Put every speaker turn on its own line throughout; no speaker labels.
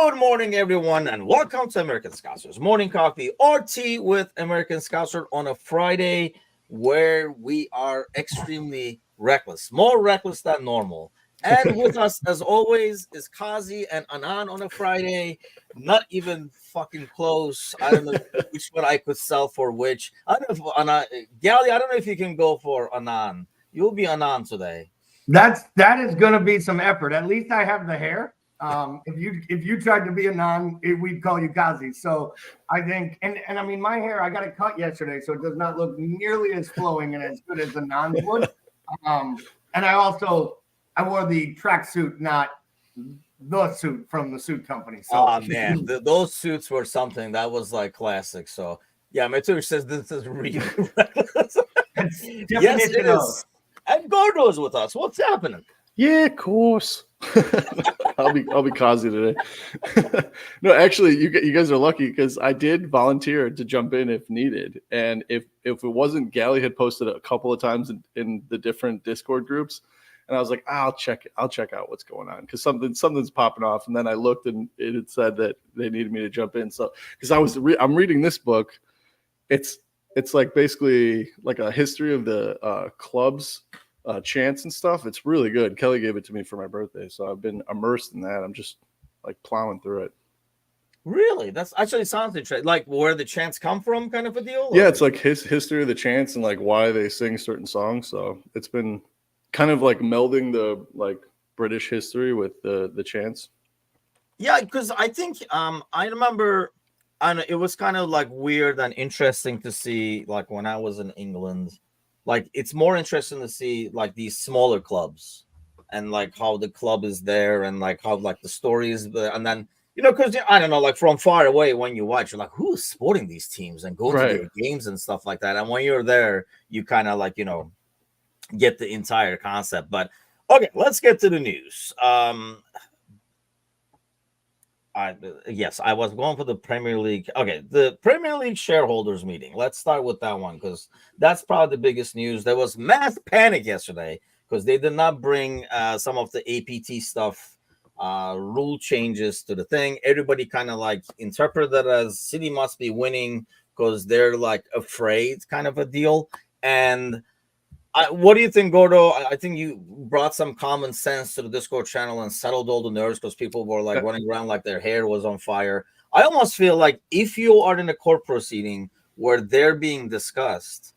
Good morning, everyone, and welcome to American Scouser's Morning Coffee or Tea with American Scouser on a Friday where we are extremely reckless, more reckless than normal. And with us, as always, is Kazi and Anan on a Friday. Not even fucking close. I don't know which one I could sell for which. I don't know if Anan, Gally, I don't know if you can go for Anan. You'll be Anan today.
That is going to be some effort. At least I have the hair. If you tried to be a we'd call you Kazi. So I think, and I mean, my hair, I got it cut yesterday, so it does not look nearly as flowing and as good as a non would. And I wore the tracksuit, not the suit from the suit company. So.
Oh man, those suits were something that was like classic. So yeah, Matush says this is really reckless. Yes, it is. And Gordo's with us. What's happening?
Yeah, of course. I'll be Kazi today. No, actually, you guys are lucky because I did volunteer to jump in if needed, and if it wasn't, Gally had posted a couple of times in the different Discord groups, and I was like, I'll check out what's going on because something's popping off, and then I looked and it had said that they needed me to jump in. So because I'm reading this book, it's like basically like a history of the clubs. Chants and stuff. It's really good. Kelly gave it to me for my birthday, so I've been immersed in that. I'm just like plowing through it.
Really? That's actually sounds interesting. Like where the chants come from, kind of a deal?
Yeah, it's like his history of the chants and like why they sing certain songs. So it's been kind of like melding the like British history with the chants.
Yeah, because I think I remember it was kind of like weird and interesting to see like when I was in England. Like it's more interesting to see like these smaller clubs and like how the club is there and like how like the story is, and then because I don't know, like from far away when you watch, you're like, who's supporting these teams and go to their games and stuff like that. And when you're there, you kind of like get the entire concept. But okay, let's get to the news. Yes, I was going for the Premier League. Okay, the Premier League shareholders meeting. Let's start with that one because that's probably the biggest news. There was mass panic yesterday because they did not bring some of the APT stuff, rule changes to the thing. Everybody kind of like interpreted that as City must be winning because they're like afraid, kind of a deal. And what do you think, Gordo? I think you brought some common sense to the Discord channel and settled all the nerves because people were like running around like their hair was on fire. I almost feel like if you are in a court proceeding where they're being discussed,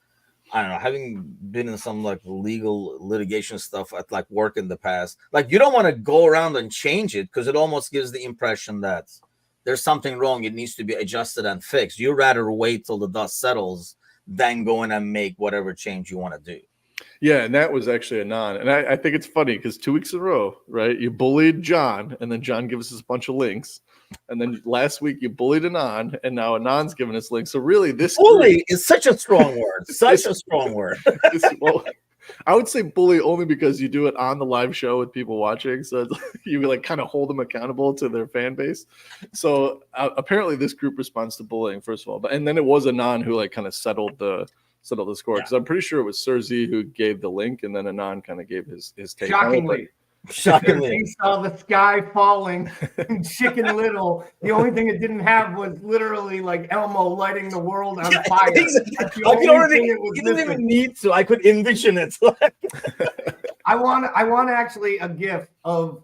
I don't know, having been in some like legal litigation stuff at like work in the past, like you don't want to go around and change it because it almost gives the impression that there's something wrong. It needs to be adjusted and fixed. You'd rather wait till the dust settles than go in and make whatever change you want to do.
Yeah, and that was actually Anon. And I think it's funny because 2 weeks in a row, right? You bullied John, and then John gives us a bunch of links. And then last week you bullied Anon, and now Anon's giving us links. So really this
bully is such a strong word. Such a strong word.
Well, I would say bully only because you do it on the live show with people watching. So you like kind of hold them accountable to their fan base. So apparently this group responds to bullying, first of all. And then it was Anon who like kind of settled the score because I'm pretty sure it was Serzi who gave the link, and then Anon kind of gave his take.
Shockingly, he saw the sky falling in Chicken Little. The only thing it didn't have was literally like Elmo lighting the world on fire.
I didn't even need to. I could envision it.
I want actually a GIF of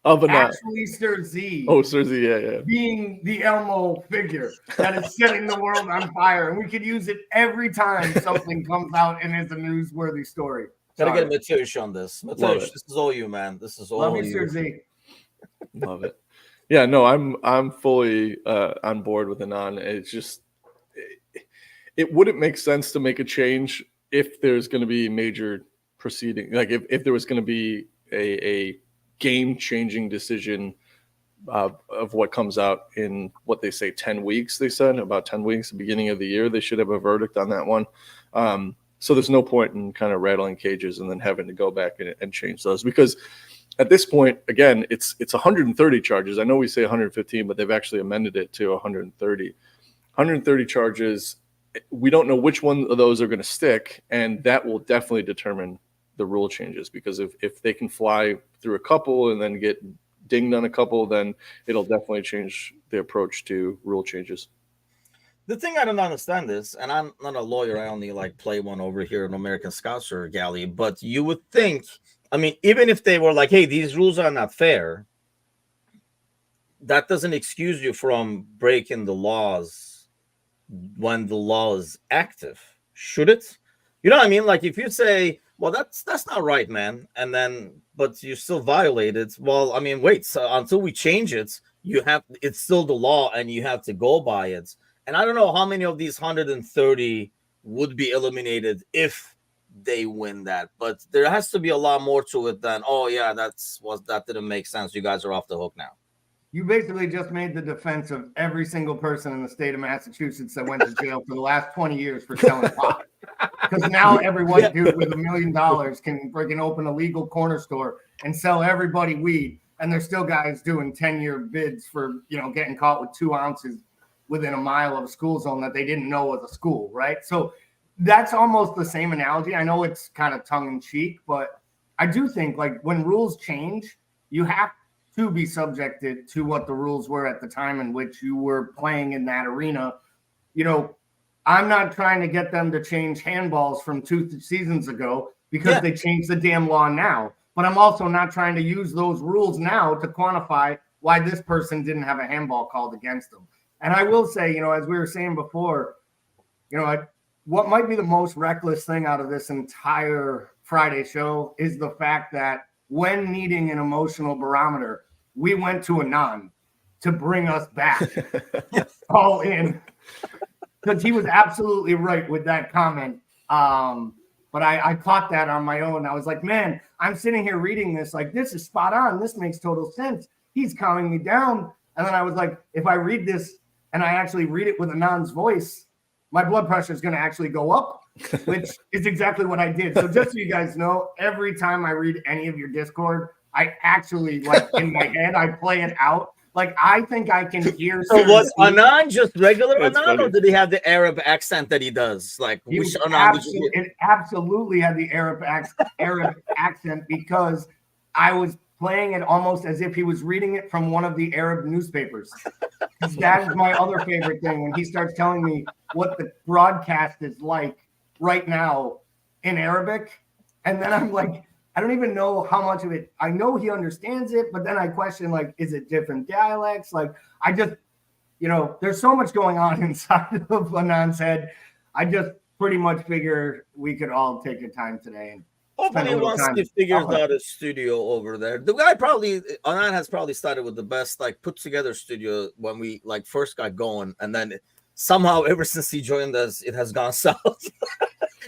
actually Serzi.
Oh, Serzi, yeah.
Being the Elmo figure that is setting the world on fire. And we could use it every time something comes out and is a newsworthy story.
Gotta get Matush on this. Matush, this is all you, man. This is all
Love
you.
Serzi.
Love it. Yeah, no, I'm fully on board with Anon. It's just it wouldn't make sense to make a change if there's going to be major proceeding. Like if there was going to be a game-changing decision of what comes out in what they say 10 weeks. They said about 10 weeks, the beginning of the year, they should have a verdict on that one. So there's no point in kind of rattling cages and then having to go back and change those because at this point, again, it's 130 charges. I know we say 115, but they've actually amended it to 130. 130 charges. We don't know which one of those are going to stick, and that will definitely determine the rule changes because if they can fly through a couple and then get dinged on a couple, then it'll definitely change the approach to rule changes.
The thing I don't understand is, and I'm not a lawyer, I only like play one over here in American Scouser Galley, but you would think, I mean, even if they were like, hey, these rules are not fair, that doesn't excuse you from breaking the laws when the law is active, should it? You know what I mean? Like if you say, well, that's not right, man, and then but you still violate it. Well, I mean, wait, so until we change it, it's still the law and you have to go by it. And I don't know how many of these 130 would be eliminated if they win that, but there has to be a lot more to it than, oh yeah, that didn't make sense. You guys are off the hook now.
You basically just made the defense of every single person in the state of Massachusetts that went to jail for the last 20 years for selling pot. Because now every white dude with $1 million can freaking open a legal corner store and sell everybody weed. And there's still guys doing 10-year bids for, getting caught with 2 ounces within a mile of a school zone that they didn't know was a school, right? So that's almost the same analogy. I know it's kind of tongue in cheek, but I do think like when rules change, you have to be subjected to what the rules were at the time in which you were playing in that arena. I'm not trying to get them to change handballs from 2 seasons ago because they changed the damn law now. But I'm also not trying to use those rules now to quantify why this person didn't have a handball called against them. And I will say, as we were saying before, what might be the most reckless thing out of this entire Friday show is the fact that when needing an emotional barometer, we went to Anand to bring us back all in. Because he was absolutely right with that comment. But I caught that on my own. I was like, man, I'm sitting here reading this. Like, this is spot on. This makes total sense. He's calming me down. And then I was like, if I read this and I actually read it with Anand's voice, my blood pressure is going to actually go up, which is exactly what I did. So just so you guys know, every time I read any of your Discord, I actually, like, in my head, I play it out. Like, I think I can hear.
So was Anand just regular
That's
Anand,
funny.
or did he have the Arab accent that he does? Like, which Anand did you hear?
It absolutely had the Arab accent because I was playing it almost as if he was reading it from one of the Arab newspapers. That is my other favorite thing, when he starts telling me what the broadcast is like right now in Arabic. And then I'm like, I don't even know how much of it. I know he understands it, but then I question, like, is it different dialects? Like, I just, there's so much going on inside of Anand's head. I just pretty much figure we could all take a time today and
hopefully once he figures out a studio over there. The guy Anand has probably started with the best, like, put together studio when we like first got going, and then somehow ever since he joined us, it has gone south.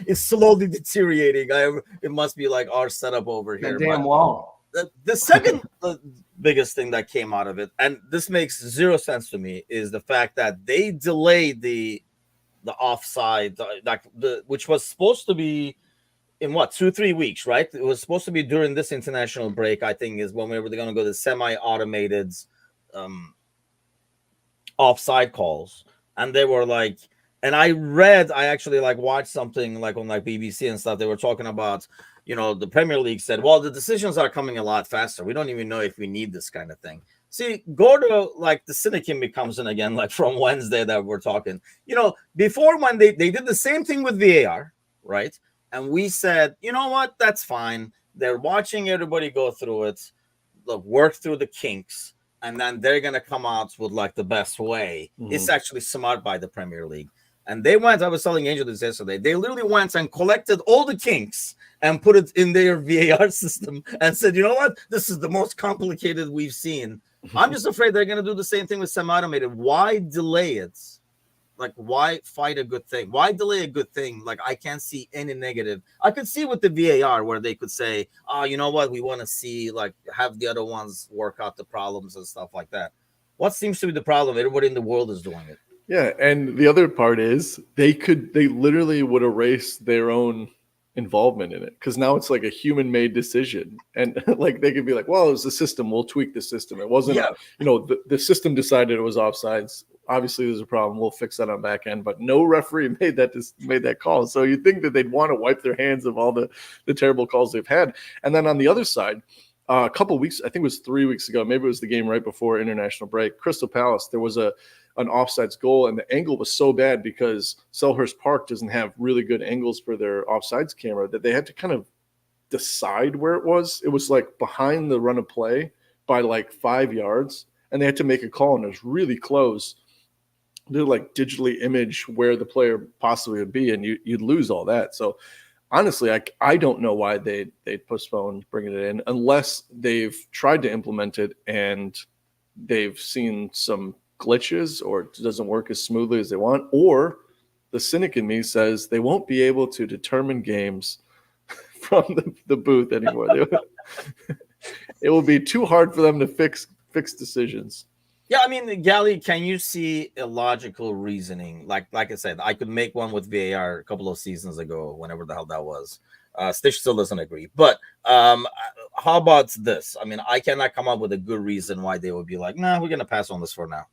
It's slowly deteriorating. It must be like our setup over here.
The damn wall.
The second biggest thing that came out of it, and this makes zero sense to me, is the fact that they delayed the offside, which was supposed to be in 2-3 weeks, right? It was supposed to be during this international break, I think, is when we were going to go to semi-automated offside calls. And they were like, and I actually like watched something like on like BBC and stuff. They were talking about, the Premier League said, well, the decisions are coming a lot faster. We don't even know if we need this kind of thing. See, Gordo, like the cynicism becomes in again, like from Wednesday that we're talking, before when they did the same thing with VAR, right? And we said, you know what, that's fine. They're watching everybody go through it, look, work through the kinks, and then they're going to come out with like the best way. Mm-hmm. It's actually smart by the Premier League. And they went, I was telling Angel this yesterday, they literally went and collected all the kinks and put it in their VAR system and said, you know what, this is the most complicated we've seen. I'm just afraid they're going to do the same thing with semi-automated. Why delay it? Like, why fight a good thing? Why delay a good thing? Like, I can't see any negative. I could see with the VAR where they could say, oh, you know what? We want to see, like, have the other ones work out the problems and stuff like that. What seems to be the problem? Everybody in the world is doing it.
Yeah, and the other part is they literally would erase their own involvement in it, because now it's like a human-made decision, and like they could be like, well, it was the system, we'll tweak the system. It wasn't, the system decided it was offsides. Obviously, there's a problem. We'll fix that on back end, but no referee made that call. So you'd think that they'd want to wipe their hands of all the terrible calls they've had. And then on the other side, a couple weeks, I think it was 3 weeks ago, maybe it was the game right before international break, Crystal Palace, there was an offsides goal, and the angle was so bad because Selhurst Park doesn't have really good angles for their offsides camera that they had to kind of decide where it was. It was like behind the run of play by like 5 yards, and they had to make a call, and it was really close. They like digitally image where the player possibly would be, and you'd lose all that. So honestly, I don't know why they postponed bringing it in unless they've tried to implement it and they've seen some glitches or it doesn't work as smoothly as they want, or the cynic in me says they won't be able to determine games from the booth anymore. It will be too hard for them to fix decisions.
Yeah, I mean, Gally, can you see a logical reasoning? Like I said, I could make one with VAR a couple of seasons ago, whenever the hell that was. Stitch still doesn't agree. But how about this? I mean, I cannot come up with a good reason why they would be like, nah, we're going to pass on this for now.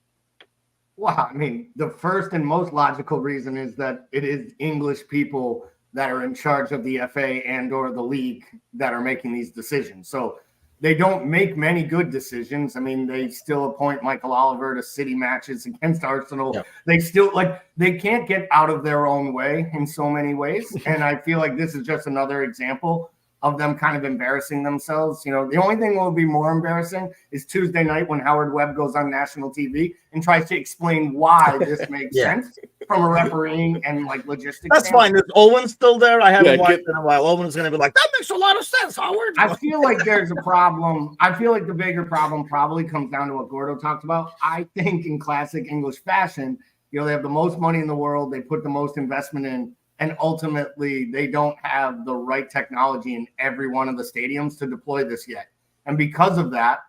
Well, I mean, the first and most logical reason is that it is English people that are in charge of the FA and or the league that are making these decisions. So they don't make many good decisions. I mean, they still appoint Michael Oliver to City matches against Arsenal. Yep. They still they can't get out of their own way in so many ways. And I feel like this is just another example of them kind of embarrassing themselves. You know, the only thing that will be more embarrassing is Tuesday night when Howard Webb goes on national TV and tries to explain why this makes sense from a refereeing and like logistics.
That's fine. Is Owen still there? I haven't watched it in a while. Owen's going to be like, that makes a lot of sense, Howard.
I feel like there's a problem. I feel like the bigger problem probably comes down to what Gordo talked about. I think in classic English fashion, you know, they have the most money in the world. They put the most investment in. And ultimately, they don't have the right technology in every one of the stadiums to deploy this yet. And because of that,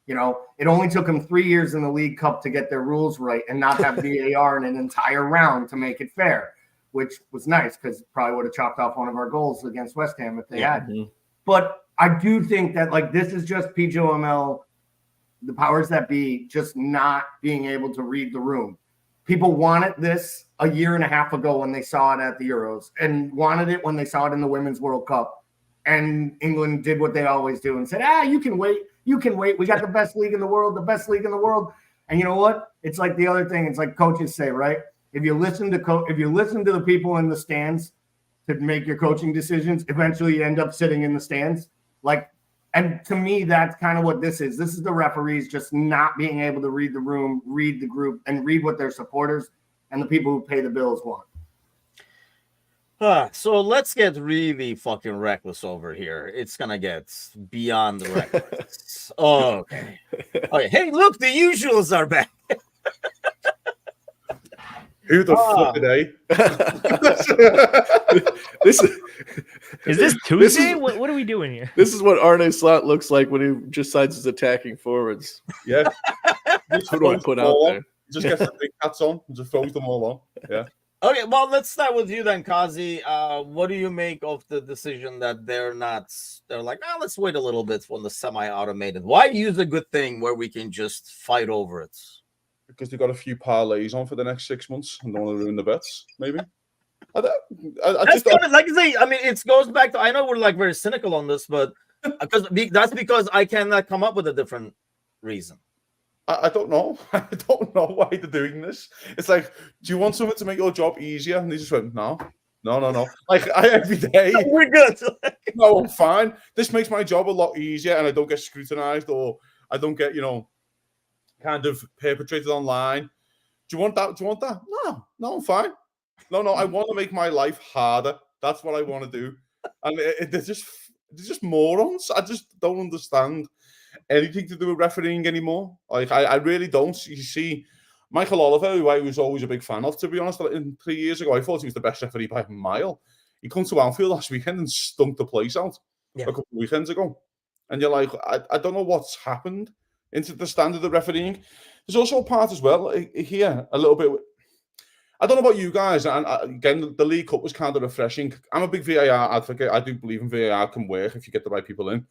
you know, it only took them 3 years in the League Cup to get their rules right and not have VAR in an entire round to make it fair, which was nice because probably would have chopped off one of our goals against West Ham if they had. Mm-hmm. But I do think that, like, this is just PJOML, the powers that be, just not being able to read the room. People wanted this a year and a half ago when they saw it at the Euros and wanted it when they saw it in the Women's World Cup. And England did what they always do and said, you can wait. You can wait. We got the best league in the world, And you know what? It's like the other thing. It's like coaches say, right? If you listen to the people in the stands to make your coaching decisions, eventually you end up sitting in the stands. And to me, that's kind of what this is. This is the referees just not being able to read the room, read the group, and read what their supporters and the people who pay the bills want.
So let's get really fucking reckless over here. It's going to get beyond the reckless. Okay. Hey, look, the usuals are back.
Who the fuck are they?
Is this Tuesday? What are we doing here?
This is what Arne Slot looks like when he decides he's attacking forwards.
Yeah.
Who do I put out there?
Just get the big hats on and just throws them all on. Yeah.
Okay, well, let's start with you then, Kazi. What do you make of the decision that they're like, let's wait a little bit for the semi-automated? Why use a good thing where we can just fight over it?
Because they've got a few parlays on for the next 6 months and don't want to ruin the bets, maybe.
Like I say, I mean, it goes back to, I know we're like very cynical on this, but that's because I cannot come up with a different reason.
I don't know. I don't know why they're doing this. It's like, do you want something to make your job easier? And they just went, no. Like, every day.
We're good.
No, I'm fine. This makes my job a lot easier and I don't get scrutinized or I don't get, kind of perpetrated online. Do you want that? No, I'm fine. No, I want to make my life harder. That's what I want to do. And they're just morons. I just don't understand anything to do with refereeing anymore. Like, I really don't. You see, Michael Oliver, who I was always a big fan of, to be honest, 3 years ago, I thought he was the best referee by a mile. He come to Anfield last weekend and stunk the place out a couple of weekends ago. And you're like, I don't know what's happened into the standard of refereeing. There's also a part as well here, a little bit. I don't know about you guys, and again, the League Cup was kind of refreshing. I'm a big VAR advocate. I do believe in VAR can work if you get the right people in.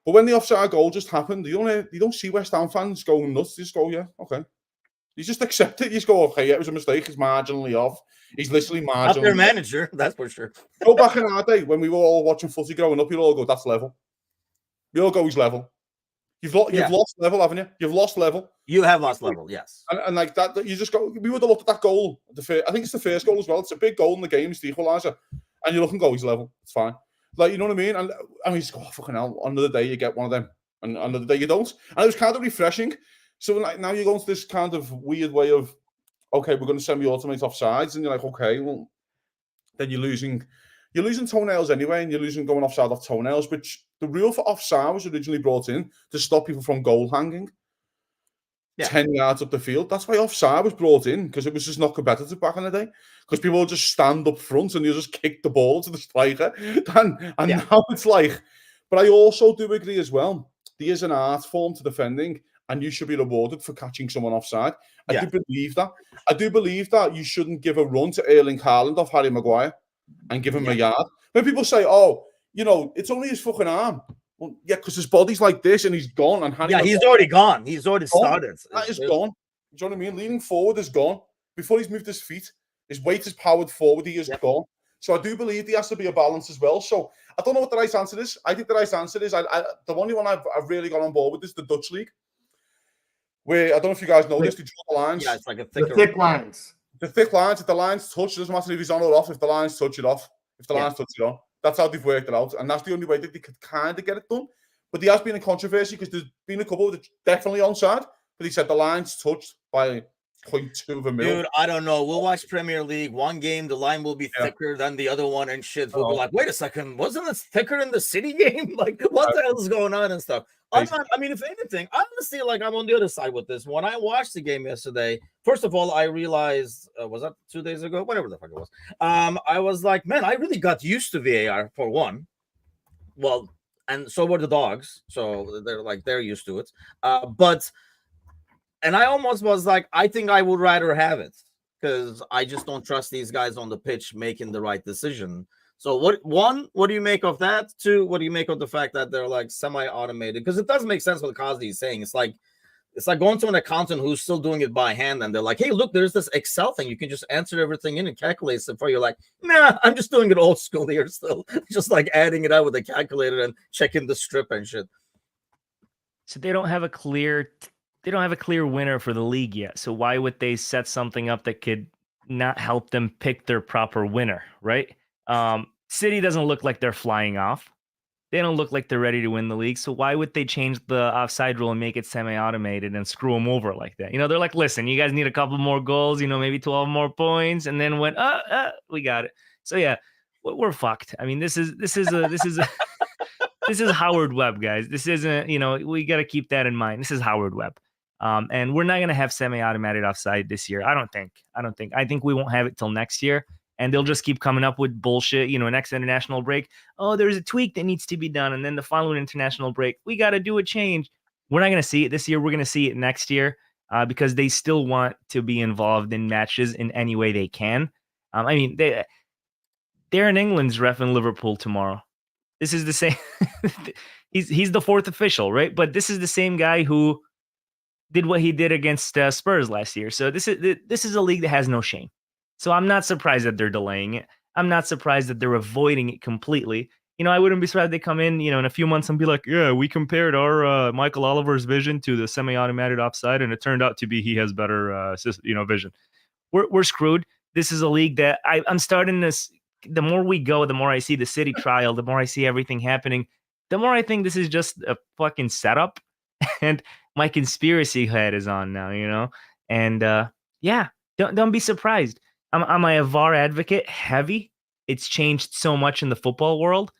But when the offside goal just happened, you don't see West Ham fans going nuts. They just go, yeah, okay. You just accept it. You just go, okay, yeah, it was a mistake. He's marginally off. He's literally marginally
not their manager, that's for sure.
Go back in our day when we were all watching footy growing up, you'd all go, that's level. We all go his level. You've lost level, haven't you? You've lost level.
You have lost level, yes.
And like that, you just go. We would have looked at that goal. I think it's the first goal as well. It's a big goal in the game. It's the equaliser, and you look and go, he's level. It's fine. Like, you know what I mean? And I mean, oh, fucking hell. Another day you get one of them, and another day you don't. And it was kind of refreshing. So like now you're going to this kind of weird way of, okay, we're going to semi-automate offsides, and you're like, okay, well, then you're losing toenails anyway, and you're losing going offside off toenails. Which the rule for offside was originally brought in to stop people from goal hanging. Yeah. 10 yards up the field. That's why offside was brought in, because it was just not competitive back in the day. Because people would just stand up front and you just kick the ball to the striker. Now it's like, but I also do agree as well. There is an art form to defending, and you should be rewarded for catching someone offside. I do believe that. I do believe that you shouldn't give a run to Erling Haaland off Harry Maguire and give him a yard. When people say, oh, you know, it's only his fucking arm. Well, yeah, because his body's like this and he's gone. And Harry
he's already gone. He's already started.
That is gone. Do you know what I mean? Leaning forward is gone. Before he's moved his feet, his weight is powered forward. He is gone. So I do believe there has to be a balance as well. So I don't know what the right answer is. I think the right answer is, the only one I've really got on board with is the Dutch league, where I don't know if you guys know this. They draw the lines.
Yeah, it's like
the thick lines.
The thick lines. If the lines touch, it doesn't matter if he's on or off. If the lines touch it off, if the lines touch it on. That's how they've worked it out. And that's the only way that they could kind of get it done. But there has been a controversy because there's been a couple that definitely onside. But he said the line's touched by 0.2 of a mil.
Dude, I don't know. We'll watch Premier League. One game, the line will be thicker than the other one and shit. We'll be like, wait a second. Wasn't this thicker in the City game? Like, what the hell is going on and stuff? I mean, if anything, I honestly, like, I'm on the other side with this. When I watched the game yesterday, first of all, I realized, was that 2 days ago? Whatever the fuck it was. I was like, man, I really got used to VAR for one. Well, and so were the dogs. So they're used to it. And I almost was like, I think I would rather have it because I just don't trust these guys on the pitch making the right decision. So what do you make of that? Two, what do you make of the fact that they're like semi-automated? Because it does make sense what Kazi is saying. It's like going to an accountant who's still doing it by hand, and they're like, hey, look, there's this Excel thing. You can just enter everything in and calculate it for you. Like, nah, I'm just doing it old school here still. Just like adding it out with a calculator and checking the strip and shit.
So they don't have a clear winner for the league yet. So why would they set something up that could not help them pick their proper winner, right? City doesn't look like they're flying off. They don't look like they're ready to win the league. So why would they change the offside rule and make it semi-automated and screw them over like that? You know, they're like, listen, you guys need a couple more goals, you know, maybe 12 more points, and then we got it. So yeah, we're fucked. I mean, this is Howard Webb, guys. This isn't, you know, we got to keep that in mind. This is Howard Webb. And we're not going to have semi-automated offside this year. I think we won't have it till next year. And they'll just keep coming up with bullshit, you know, next international break. Oh, there's a tweak that needs to be done. And then the following international break, we got to do a change. We're not going to see it this year. We're going to see it next year because they still want to be involved in matches in any way they can. I mean, Darren England's reffing Liverpool tomorrow. This is the same. he's the fourth official, right? But this is the same guy who did what he did against Spurs last year. So this is a league that has no shame. So I'm not surprised that they're delaying it. I'm not surprised that they're avoiding it completely. You know, I wouldn't be surprised if they come in, you know, in a few months and be like, yeah, we compared our Michael Oliver's vision to the semi-automated offside, and it turned out to be he has better, vision. We're screwed. This is a league that I'm starting this. The more we go, the more I see the City trial, the more I see everything happening, the more I think this is just a fucking setup. And my conspiracy head is on now, you know? And don't be surprised. Am I a VAR advocate? Heavy. It's changed so much in the football world.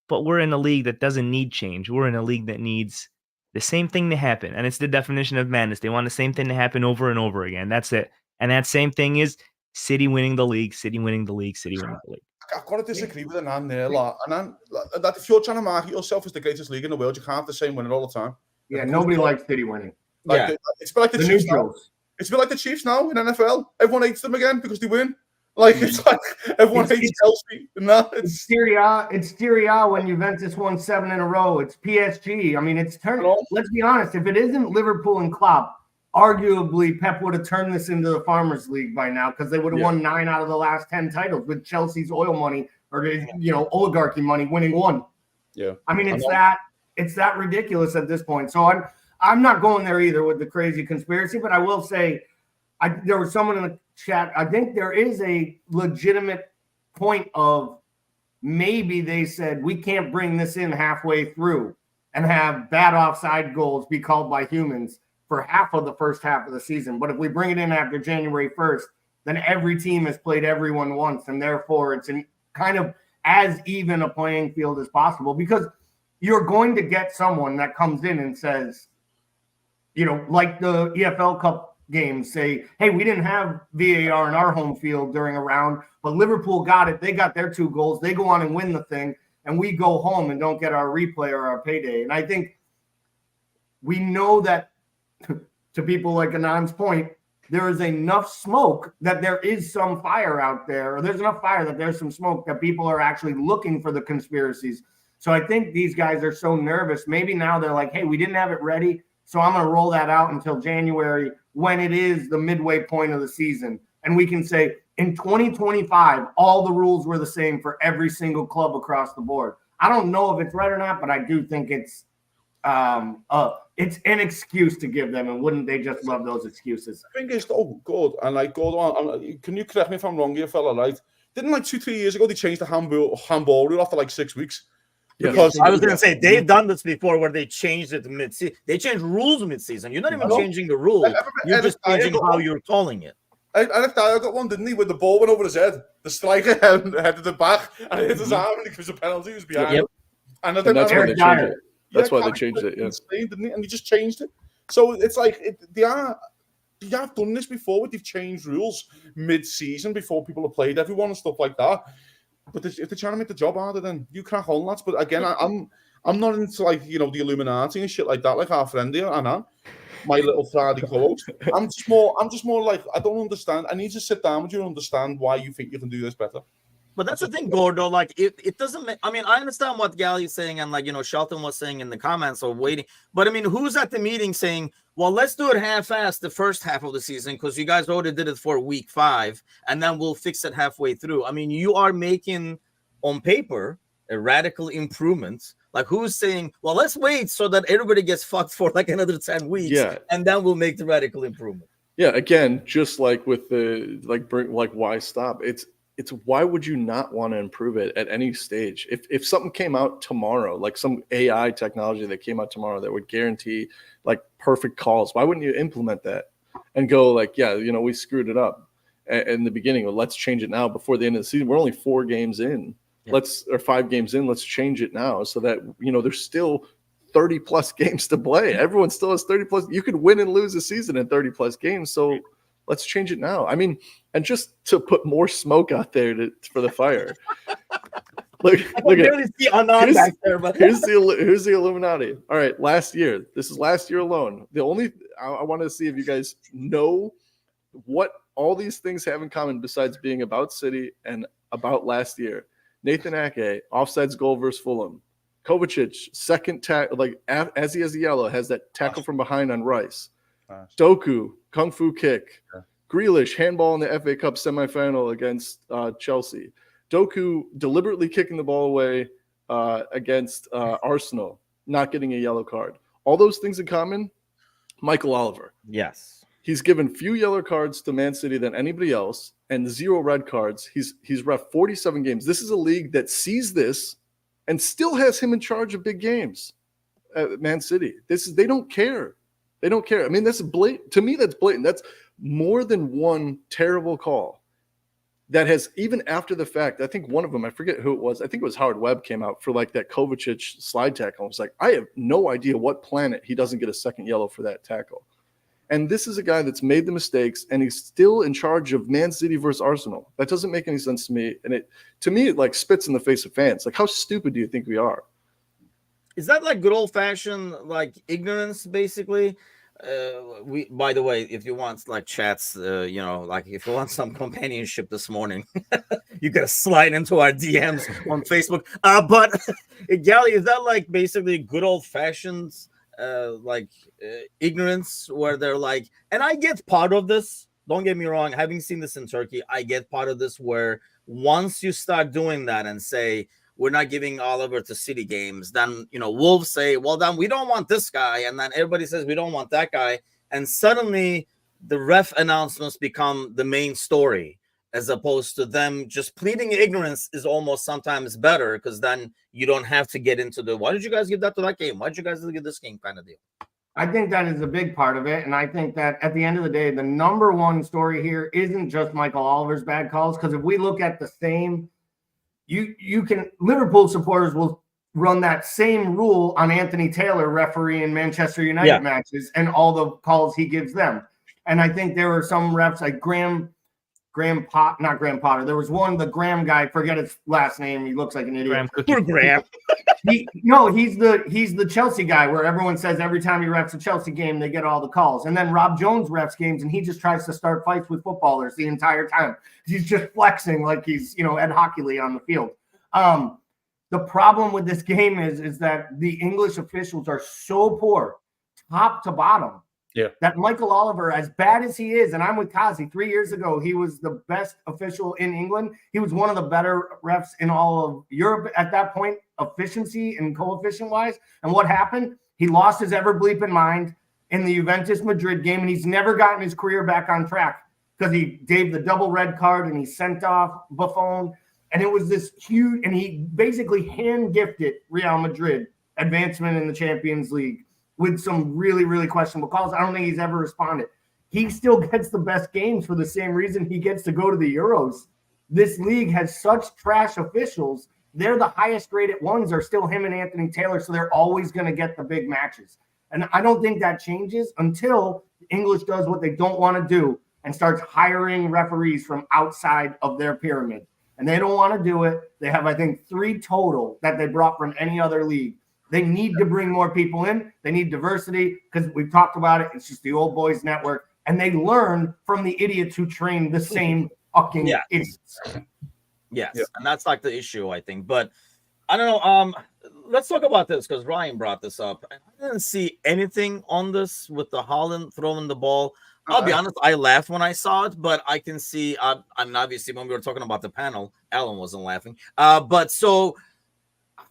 But we're in a league that doesn't need change. We're in a league that needs the same thing to happen. And it's the definition of madness. They want the same thing to happen over and over again. That's it. And that same thing is City winning the league, City winning the league, City winning the league.
I've got to disagree with Anand there. That if you're trying to market yourself as the greatest league in the world, you can't have the same winner all the time.
Yeah, nobody likes City winning.
It's a bit like the Chiefs now. It's a bit like the Chiefs now in NFL. Everyone hates them again because they win. Like, it's like everyone hates Chelsea. It's
Serie A. It's Serie A when Juventus won 7 in a row. It's PSG. I mean, it's turned. Let's be honest. If it isn't Liverpool and Klopp, arguably Pep would have turned this into the Farmers League by now because they would have won 9 out of the last 10 titles with Chelsea's oil money or oligarchy money winning 1.
Yeah.
I mean, it's that. it's that ridiculous at this point. So I'm not going there either with the crazy conspiracy, but I will say there was someone in the chat. I think there is a legitimate point of maybe they said we can't bring this in halfway through and have bad offside goals be called by humans for half of the first half of the season. But if we bring it in after January 1st, then every team has played everyone once, and therefore it's kind of as even a playing field as possible, because you're going to get someone that comes in and says, like the EFL Cup games, say, hey, we didn't have VAR in our home field during a round, but Liverpool got it. They got their 2 goals. They go on and win the thing, and we go home and don't get our replay or our payday. And I think we know that, to people like Anand's point, there is enough smoke that there is some fire out there, or there's enough fire that there's some smoke that people are actually looking for the conspiracies. So I think these guys are so nervous. Maybe now they're like, hey, we didn't have it ready, so I'm going to roll that out until January when it is the midway point of the season. And we can say in 2025, all the rules were the same for every single club across the board. I don't know if it's right or not, but I do think it's an excuse to give them, and wouldn't they just love those excuses?
I think it's good. And like, go on. Can you correct me if I'm wrong here, fella? Right? Didn't 2-3 years ago they changed the handball rule after 6 weeks?
Because I was going to say they've done this before, where they changed it mid-season. They changed rules mid-season. You're not even changing the rule. You're just changing how you're calling it.
Eric Dyer got one, didn't he? With the ball went over his head. The striker headed it back and hit his arm, and because the penalty he was behind.
Yep.
And that's
why they changed it. That's why they changed it. Yeah.
Insane, didn't he? And he just changed it. So it's like they have done this before. They've changed rules mid-season before people have played everyone and stuff like that. But if they're trying to make the job harder, then you crack on, lads. But again, I'm not into the Illuminati and shit like that, like our friend here, Anna, my little Friday co-host. I'm just more like, I don't understand. I need to sit down with you and understand why you think you can do this better.
But that's the thing, Gordo. Like, it doesn't make, I mean, I understand what Gally is saying, and Shelton was saying in the comments of waiting. But I mean, who's at the meeting saying, well, let's do it half-assed the first half of the season because you guys already did it for week 5, and then we'll fix it halfway through. I mean, you are making, on paper, a radical improvement. Like, who's saying, well, let's wait so that everybody gets fucked for another 10 weeks, and then we'll make the radical improvement.
Yeah, again, just like with the, why stop? It's why would you not want to improve it at any stage? If something came out tomorrow, like some AI technology that came out tomorrow that would guarantee perfect calls, why wouldn't you implement that and go we screwed it up in the beginning. Well, let's change it now before the end of the season. We're only 4 games in. Yeah. Or 5 games in. Let's change it now so that there's still 30 plus games to play. Everyone still has 30 plus. You could win and lose a season in 30 plus games. So let's change it now. I mean, and just to put more smoke out there for the fire. Look at here's the Illuminati. All right, last year. This is last year alone. I want to see if you guys know what all these things have in common besides being about City and about last year. Nathan Ake, offsides goal versus Fulham. Kovacic, second tackle, as he has the yellow, has that tackle from behind on Rice. Doku, kung fu kick. Yeah. Grealish, handball in the FA Cup semifinal against Chelsea. Doku deliberately kicking the ball away against Arsenal, not getting a yellow card. All those things in common. Michael Oliver.
Yes.
He's given few yellow cards to Man City than anybody else and 0 red cards. He's ref 47 games. This is a league that sees this and still has him in charge of big games at Man City. They don't care. They don't care. I mean, that's blatant. To me, that's blatant. That's more than one terrible call that has, even after the fact, I think one of them, I forget who it was. I think it was Howard Webb came out for that Kovacic slide tackle. I was like, I have no idea what planet he doesn't get a second yellow for that tackle. And this is a guy that's made the mistakes, and he's still in charge of Man City versus Arsenal. That doesn't make any sense to me. And it spits in the face of fans. How stupid do you think we are?
Is that good old-fashioned ignorance, basically? By the way, if you want chats, if you want some companionship this morning, you gotta slide into our DMs on Facebook. But Gally, is that basically good old-fashioned ignorance, where they're and I get part of this, don't get me wrong, having seen this in Turkey, I get part of this, where once you start doing that and say, we're not giving Oliver to city games. Then, Wolves say, well, then we don't want this guy. And then everybody says we don't want that guy. And suddenly the ref announcements become the main story, as opposed to them just pleading ignorance is almost sometimes better, because then you don't have to get into the, why did you guys give that to that game? Why did you guys give this game kind of deal?
I think that is a big part of it. And I think that at the end of the day, the number one story here isn't just Michael Oliver's bad calls. Because if we look at the same, Liverpool supporters will run that same rule on Anthony Taylor refereeing Manchester United matches and all the calls he gives them. And I think there were some refs like not Graham Potter. There was one, the Graham guy, forget his last name. He looks like an idiot.
Graham.
He's the Chelsea guy where everyone says every time he refs a Chelsea game, they get all the calls. And then Rob Jones refs games and he just tries to start fights with footballers the entire time. He's just flexing like he's, Ed Hockley on the field. The problem with this game is that the English officials are so poor, top to bottom.
Yeah.
That Michael Oliver, as bad as he is, and I'm with Kazi, 3 years ago, he was the best official in England. He was one of the better refs in all of Europe at that point, efficiency and coefficient-wise. And what happened? He lost his ever-bleeping mind in the Juventus Madrid game, and he's never gotten his career back on track because he gave the double red card and he sent off Buffon. And it was this huge, and he basically hand-gifted Real Madrid advancement in the Champions League with some really, really questionable calls. I don't think he's ever responded. He still gets the best games for the same reason he gets to go to the Euros. This league has such trash officials. They're the highest rated ones are still him and Anthony Taylor, so they're always going to get the big matches. And I don't think that changes until English does what they don't want to do and starts hiring referees from outside of their pyramid. And they don't want to do it. They have, I think, 3 total that they brought from any other league. They need to bring more people in. They need diversity because we've talked about it. It's just the old boys network. And they learn from the idiots who train the same fucking idiots.
Yes. Yeah. And that's like the issue, I think. But I don't know. Let's talk about this because Ryan brought this up. I didn't see anything on this with the Haaland throwing the ball. I'll be honest, I laughed when I saw it, but I can see, I mean, obviously when we were talking about the panel, Alan wasn't laughing. But so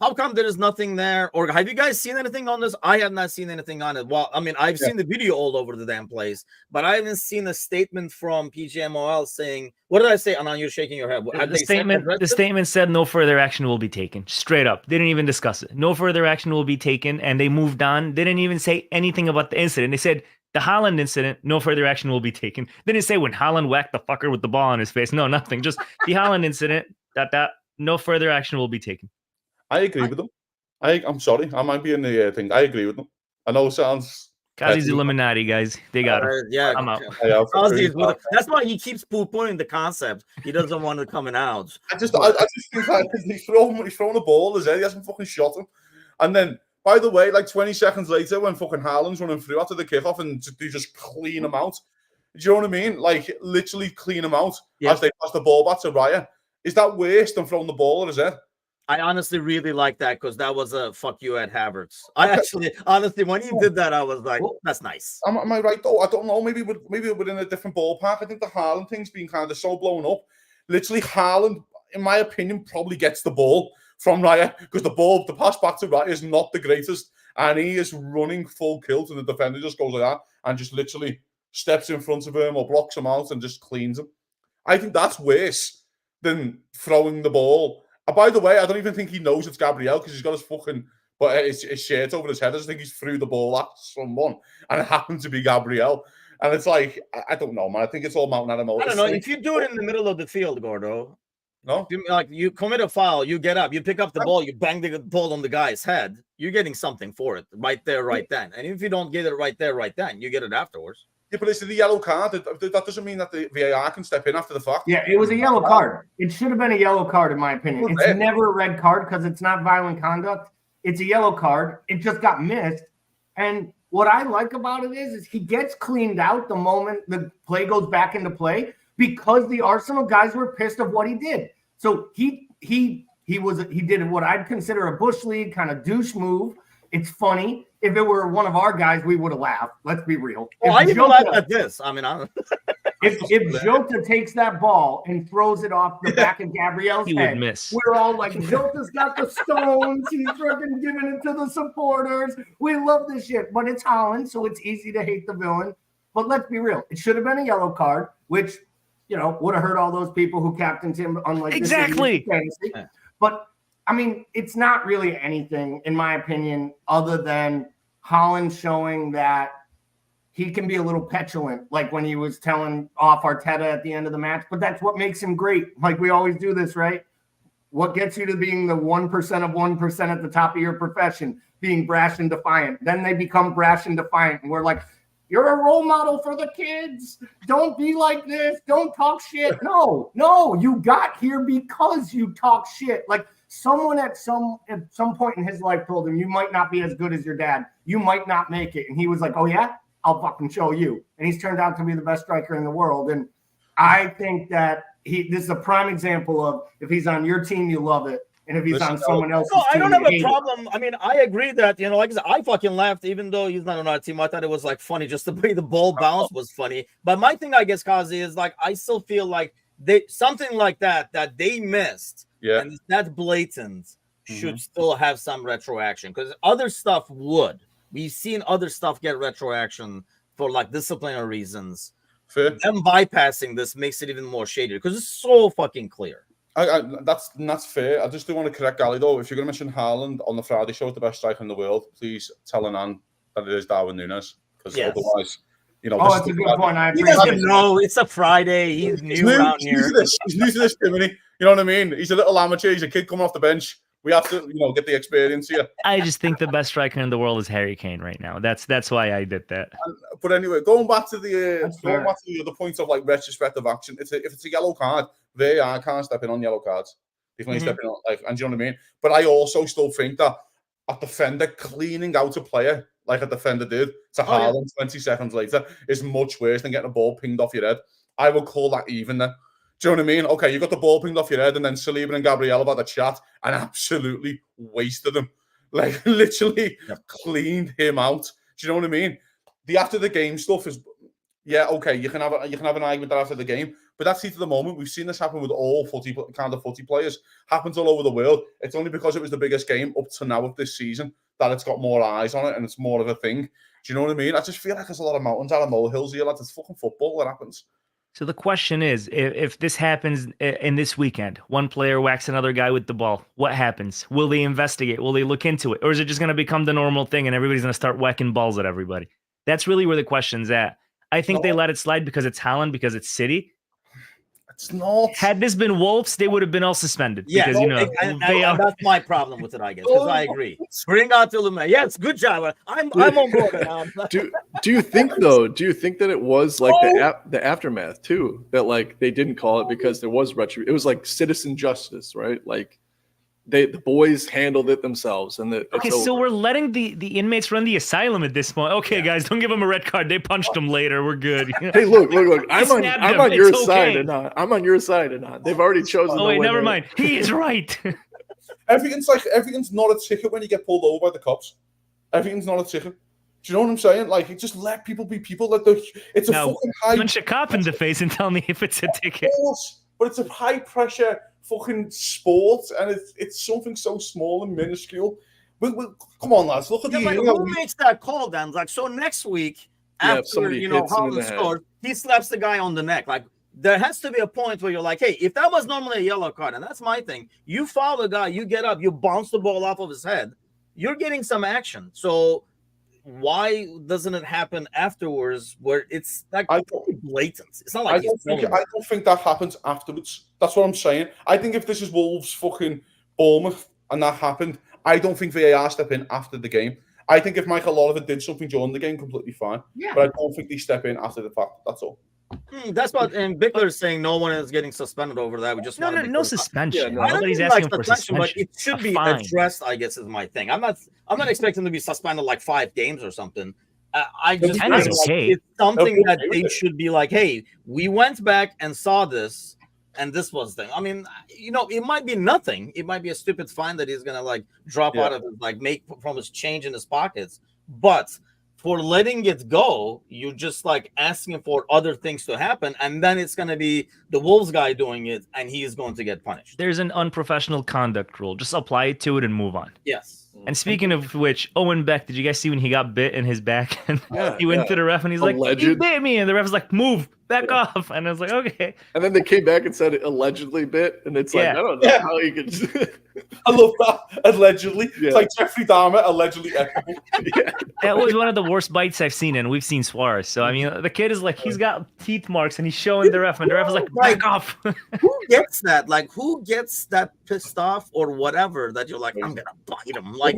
how come there is nothing there? Or have you guys seen anything on this? I have not seen anything on it. Well, I mean, I've seen the video all over the damn place, but I haven't seen a statement from PGMOL saying, what did I say? Anan, you're shaking your head.
The statement said no further action will be taken. Straight up. They didn't even discuss it. No further action will be taken, and they moved on. They didn't even say anything about the incident. They said the Haaland incident, no further action will be taken. They didn't say when Haaland whacked the fucker with the ball on his face. No, nothing. Just the Haaland incident, that no further action will be taken.
I agree with them. I'm sorry. I might be in the thing. I agree with them. I know it sounds...
Kazi's Illuminati, guys. They got him.
Yeah.
I'm out.
That's why he keeps poo-pooing the concept. He doesn't want it coming out.
I just think like he's throwing a ball as he hasn't fucking shot him. And then, by the way, like 20 seconds later, when fucking Haaland's running through after the kickoff and they just clean him out. Do you know what I mean? Like, literally clean him out as they pass the ball back to Raya. Is that worse than throwing the ball at his head?
I honestly really like that because that was a fuck you at Havertz. I actually, honestly, when he did that, I was like, that's nice.
Am I right though? I don't know. Maybe we're in a different ballpark. I think the Haaland thing's been kind of so blown up. Literally, Haaland, in my opinion, probably gets the ball from Raya because the pass back to Raya is not the greatest, and he is running full kilt, and the defender just goes like that and just literally steps in front of him or blocks him out and just cleans him. I think that's worse than throwing the ball. By the way, I don't even think he knows it's Gabriel because he's got his shirt over his head. I just think he's threw the ball at someone and it happened to be Gabriel. And it's like, I don't know, man. I think it's all mountain animals.
I don't know. If you do it in the middle of the field, Gordo,
no,
you commit a foul, you get up, you pick up the ball, you bang the ball on the guy's head, you're getting something for it right there, right then. And if you don't get it right there, right then, you get it afterwards.
Yeah, but it's the yellow card. That doesn't mean that the VAR can step in after the fact.
Yeah, it was a yellow card. It should have been a yellow card, in my opinion. It's never a red card because it's not violent conduct. It's a yellow card. It just got missed. And what I like about it is he gets cleaned out the moment the play goes back into play because the Arsenal guys were pissed of what he did. So he did what I'd consider a bush league kind of douche move. It's funny. If it were one of our guys, we would have laughed. Let's be real.
Well, I even laughed at this. I mean,
If Jota takes that ball and throws it off the back of Gabriel's
He
head,
would miss.
we're all like, Jota's got the stones. He's fucking giving it to the supporters. We love this shit. But it's Holland, so it's easy to hate the villain. But let's be real. It should have been a yellow card, which, would have hurt all those people who captained him. Unlike
exactly.
But, I mean, it's not really anything, in my opinion, other than Holland showing that he can be a little petulant, like when he was telling off Arteta at the end of the match. But that's what makes him great. Like we always do this, right? What gets you to being the 1% of 1% at the top of your profession? Being brash and defiant. Then they become brash and defiant. And we're like, you're a role model for the kids. Don't be like this. Don't talk shit. No, you got here because you talk shit. Like someone at some point in his life told him, you might not be as good as your dad. You might not make it. And he was like, oh yeah? I'll fucking show you. And he's turned out to be the best striker in the world. And I think that this is a prime example of if he's on your team, you love it. And if he's on someone else's team,
I don't have a problem. I mean, I agree that, like I said, I fucking laughed, even though he's not on our team. I thought it was like funny. Just the way the ball bounced was funny. But my thing, I guess, Kazi, is like, I still feel like something like that they missed.
Yeah.
And that's blatant should still have some retroaction because other stuff would. We've seen other stuff get retroaction for like disciplinary reasons.
Fair.
Them bypassing this makes it even more shady because it's so fucking clear.
That's fair. I just do want to correct Gally though. If you're going to mention Haaland on the Friday show as the best striker in the world, please tell Anand that it is Darwin Núñez because otherwise,
Oh, that's a good point.
He doesn't know. It's a Friday. He's new around here.
He's new to this, Jimmy. You know what I mean? He's a little amateur. He's a kid coming off the bench. We have to, get the experience here.
I just think the best striker in the world is Harry Kane right now. That's why I did that.
But anyway, going back to the other points of like retrospective action, if it's a yellow card, VAR can't step in on yellow cards. They can only step in on and do you know what I mean? But I also still think that a defender cleaning out a player like a defender did to Haaland 20 seconds later is much worse than getting a ball pinged off your head. I would call that even then. Do you know what I mean? Okay, you got the ball pinged off your head, and then Saliba and Gabriel have had a chat and absolutely wasted him. Like, literally cleaned him out. Do you know what I mean? The after the game stuff is, okay, you can have an argument that after the game, but that's heat of the moment. We've seen this happen with all footy players. Happens all over the world. It's only because it was the biggest game up to now of this season that it's got more eyes on it and it's more of a thing. Do you know what I mean? I just feel like there's a lot of mountains out of molehills here. Like, it's fucking football that happens.
So the question is, if this happens in this weekend, one player whacks another guy with the ball, what happens? Will they investigate? Will they look into it? Or is it just going to become the normal thing and everybody's going to start whacking balls at everybody? That's really where the question's at. I think they let it slide because it's Haaland, because it's City.
It's not.
Had this been Wolves, they would have been all suspended.
Yeah,
because,
and that's my problem with it, I guess, because I agree. Bring out the Lumen. Yes, good job. I'm on board now.
Do you think though? Do you think that it was like the aftermath too? That like they didn't call it because there was retro. It was like citizen justice, right? Like the boys handled it themselves, and
so we're letting the inmates run the asylum at this point. Okay, guys, don't give them a red card. They punched them later. We're good.
Hey, look! I'm on your side, and I'm on your side, and they've already chosen.
Oh wait, never mind. He is right.
Everything's not a ticket when you get pulled over by the cops. Everything's not a ticket. Do you know what I'm saying? Like, just let people be people. Like, it's a fucking high.
Punch a cop in the face and tell me if it's a ticket.
But it's a high pressure fucking sport, and it's something so small and minuscule. Come on, lads, look at
who makes that call then? Like, so next week after Haaland scores, he slaps the guy on the neck. Like, there has to be a point where you're like, hey, if that was normally a yellow card, and that's my thing, you foul the guy, you get up, you bounce the ball off of his head, you're getting some action. So why doesn't it happen afterwards where it's like blatant? It's not like
I don't think that happens afterwards. That's what I'm saying. I think if this is Wolves fucking Bournemouth and that happened, I don't think VAR step in after the game. I think if Michael Oliver did something during the game, completely fine. Yeah. But I don't think they step in after the fact. That's all.
That's what, and Bickler is saying no one is getting suspended over that. We just
no suspension.
Yeah,
nobody's asking for suspension,
but it should be addressed. I guess is my thing. I'm not expecting to be suspended like 5 games or something. I just think it's something that they should be like, hey, we went back and saw this, and this was the thing. I mean, it might be nothing. It might be a stupid fine that he's gonna like drop out of like make from his change in his pockets, but for letting it go, you're just like asking for other things to happen, and then it's gonna be the Wolves guy doing it, and he is going to get punished.
There's an unprofessional conduct rule. Just apply it to it and move on.
Yes.
And speaking of which, Owen Beck, did you guys see when he got bit in his back? And he went to the ref and he's like, "You bit me," and the ref was like, "Move, back off." And I was like, "Okay."
And then they came back and said it allegedly bit, and it's like, I don't know how you could.
I love that. Allegedly,
Yeah.
it's like Jeffrey Dahmer allegedly.
That was one of the worst bites I've seen, and we've seen Suarez. So I mean, the kid is like, he's got teeth marks, and he's showing the ref, and the ref is like, "Back off."
Who gets that? Like, who gets that pissed off or whatever that you're like, I'm gonna bite him? Like,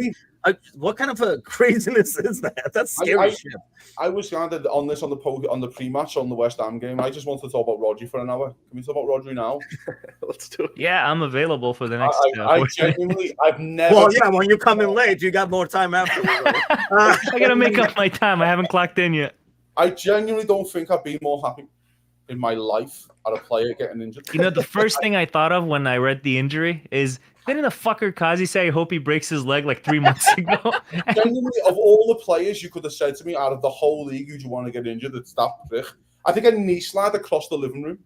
what kind of a craziness is that? That's scary shit.
I was kind of on this on the pre-match on the West Ham game. I just wanted to talk about Rodri for an hour. Can we talk about Rodri now?
Let's do it.
Yeah, I'm available for the next.
I've never.
Well, yeah, when you come in late, you got more time after.
I gotta make up my time. I haven't clocked in yet.
I genuinely don't think I've been more happy in my life at a player getting injured.
You know, the first thing I thought of when I read the injury is, didn't the fucker Kazi say, "I hope he breaks his leg" like 3 months ago?
Genuinely, of all the players you could have said to me out of the whole league who do you want to get injured, it's that prick. I think a knee slide across the living room.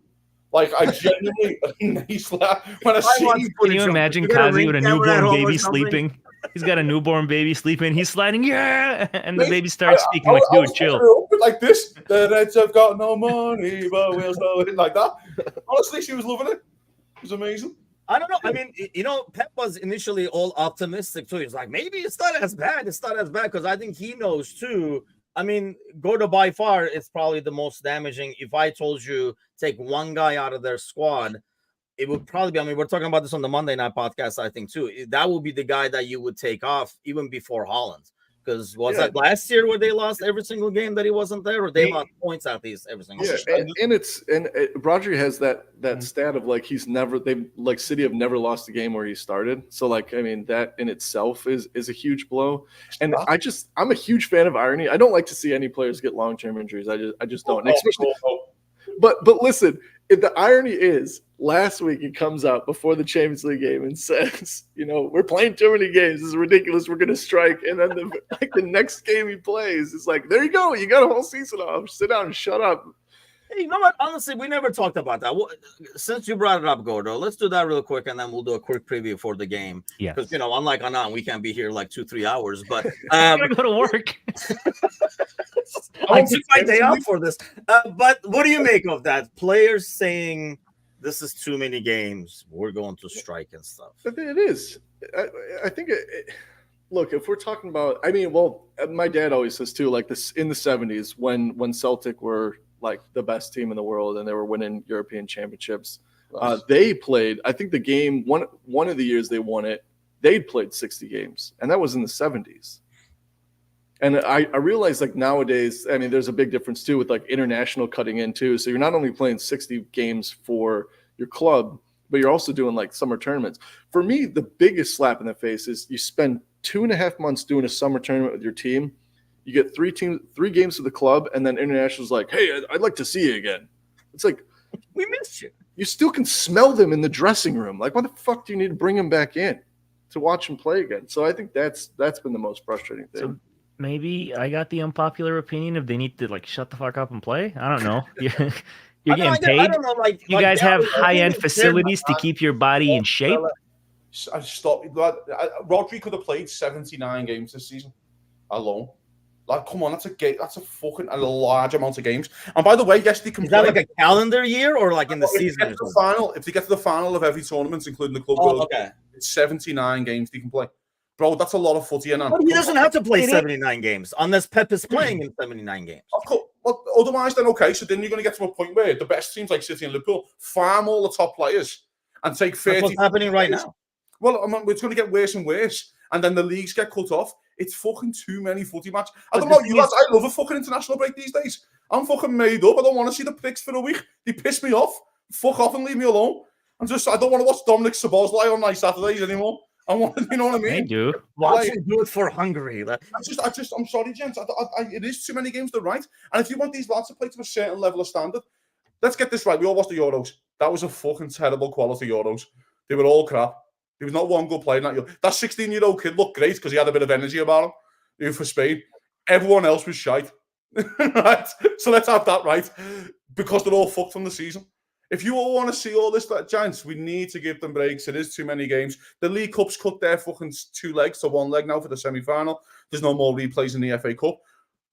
Like, I genuinely a knee slide when I see.
Can you imagine Kazi with a newborn baby sleeping? He's got a newborn baby sleeping. He's sliding, and the baby starts speaking like, "Dude, chill."
Like this, the Reds have got no money, but we'll sell it like that. Honestly, she was loving it. It was amazing.
I don't know. I mean, you know, Pep was initially all optimistic too. He's like, maybe it's not as bad. It's not as bad because I think he knows too. I mean, Gordo by far it's probably the most damaging. If I told you take one guy out of their squad, it would probably be. I mean, we're talking about this on the Monday Night Podcast, I think too. That would be the guy that you would take off even before Haaland. Because that last year where they lost every single game that he wasn't there, or they lost points at least every single game?
And Rodri has that stat of like City have never lost a game where he started. So like, I mean, that in itself is a huge blow. And I'm a huge fan of irony. I don't like to see any players get long-term injuries. I just don't. But listen, the irony is, last week he comes out before the Champions League game and says, you know, we're playing too many games. This is ridiculous. We're going to strike. And then the next game he plays, it's like, there you go. You got a whole season off. Sit down and shut up.
Hey, you know what? Honestly, we never talked about that. Well, since you brought it up, Gordo, let's do that real quick, and then we'll do a quick preview for the game.
Yeah.
Because, you know, unlike Anand, we can't be here like 2-3 hours. But
I gotta go to work.
I took my day off for this. But what do you make of that? Players saying this is too many games. We're going to strike and stuff.
It is. I think look, if we're talking about, I mean, well, my dad always says too, like this in the 70s when Celtic were like the best team in the world and they were winning European championships. They played, I think the game, one of the years they won it, they'd played 60 games, and that was in the 70s. And I realize like nowadays, I mean, there's a big difference too with like international cutting in too. So you're not only playing 60 games for your club, but you're also doing like summer tournaments. For me, the biggest slap in the face is you spend 2.5 months doing a summer tournament with your team. You get 3 games for the club, and then international's like, hey, I'd like to see you again. It's like,
we missed you.
You still can smell them in the dressing room. Like, why the fuck do you need to bring them back in to watch them play again? So I think that's been the most frustrating thing.
So maybe I got the unpopular opinion of they need to like shut the fuck up and play. I don't know. You're getting paid.
I don't know,
you guys have high-end facilities to keep your body in shape.
I stopped. Rodri could have played 79 games this season alone. Like, come on, that's a fucking large amount of games. And by the way, yes, they can.
Is that like a calendar year or like in the season?
If they get to the final of every tournament, including the club World, it's 79 games they can play. Bro, that's a lot of footy. But
he doesn't have to play 79 games unless Pep is playing in 79 games.
Of course. Well, otherwise, then okay. So then you're going to get to a point where the best teams like City and Liverpool farm all the top players and take 30.
That's what's happening right now.
Well, it's going to get worse and worse, and then the leagues get cut off. It's fucking too many footy matches. I don't know, you lads, I love a fucking international break these days. I'm fucking made up. I don't want to see the pricks for a week. They piss me off. Fuck off and leave me alone. I don't want to watch Dominic Szoboszlai on night Saturdays anymore. I want, you know what I mean?
I do.
Watch him do it for Hungary.
I'm sorry, gents. It is too many games to right. And if you want these lads to play to a certain level of standard, let's get this right. We all watched the Euros. That was a fucking terrible quality Euros. They were all crap. There was not one good player in that Euro. That 16-year-old kid looked great because he had a bit of energy about him. For Spain. everyone else was shite. Right? So let's have that right, because they're all fucked from the season. If you all want to see all this, Giants, we need to give them breaks. It is too many games. The League Cup's cut their fucking 2 legs to 1 leg now for the semi-final. There's no more replays in the FA Cup.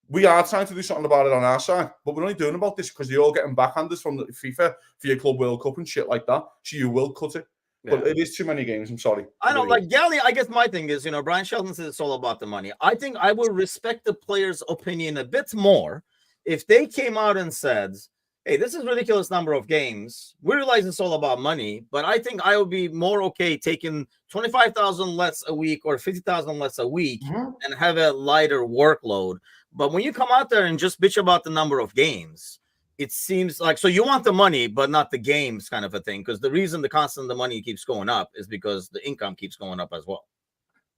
We are trying to do something about it on our side, but we're only doing about this because you're all getting backhanders from the FIFA for your Club World Cup and shit like that. So you will cut it.
Yeah.
But it is too many games. I'm sorry.
I don't like Gally. I guess my thing is, Brian Shelton says it's all about the money. I think I would respect the players' opinion a bit more if they came out and said, hey, this is a ridiculous number of games. We realize it's all about money, but I think I would be more okay taking 25,000 less a week or 50,000 less a week and have a lighter workload. But when you come out there and just bitch about the number of games, it seems like, so you want the money, but not the games kind of a thing. Because the reason the money keeps going up is because the income keeps going up as well.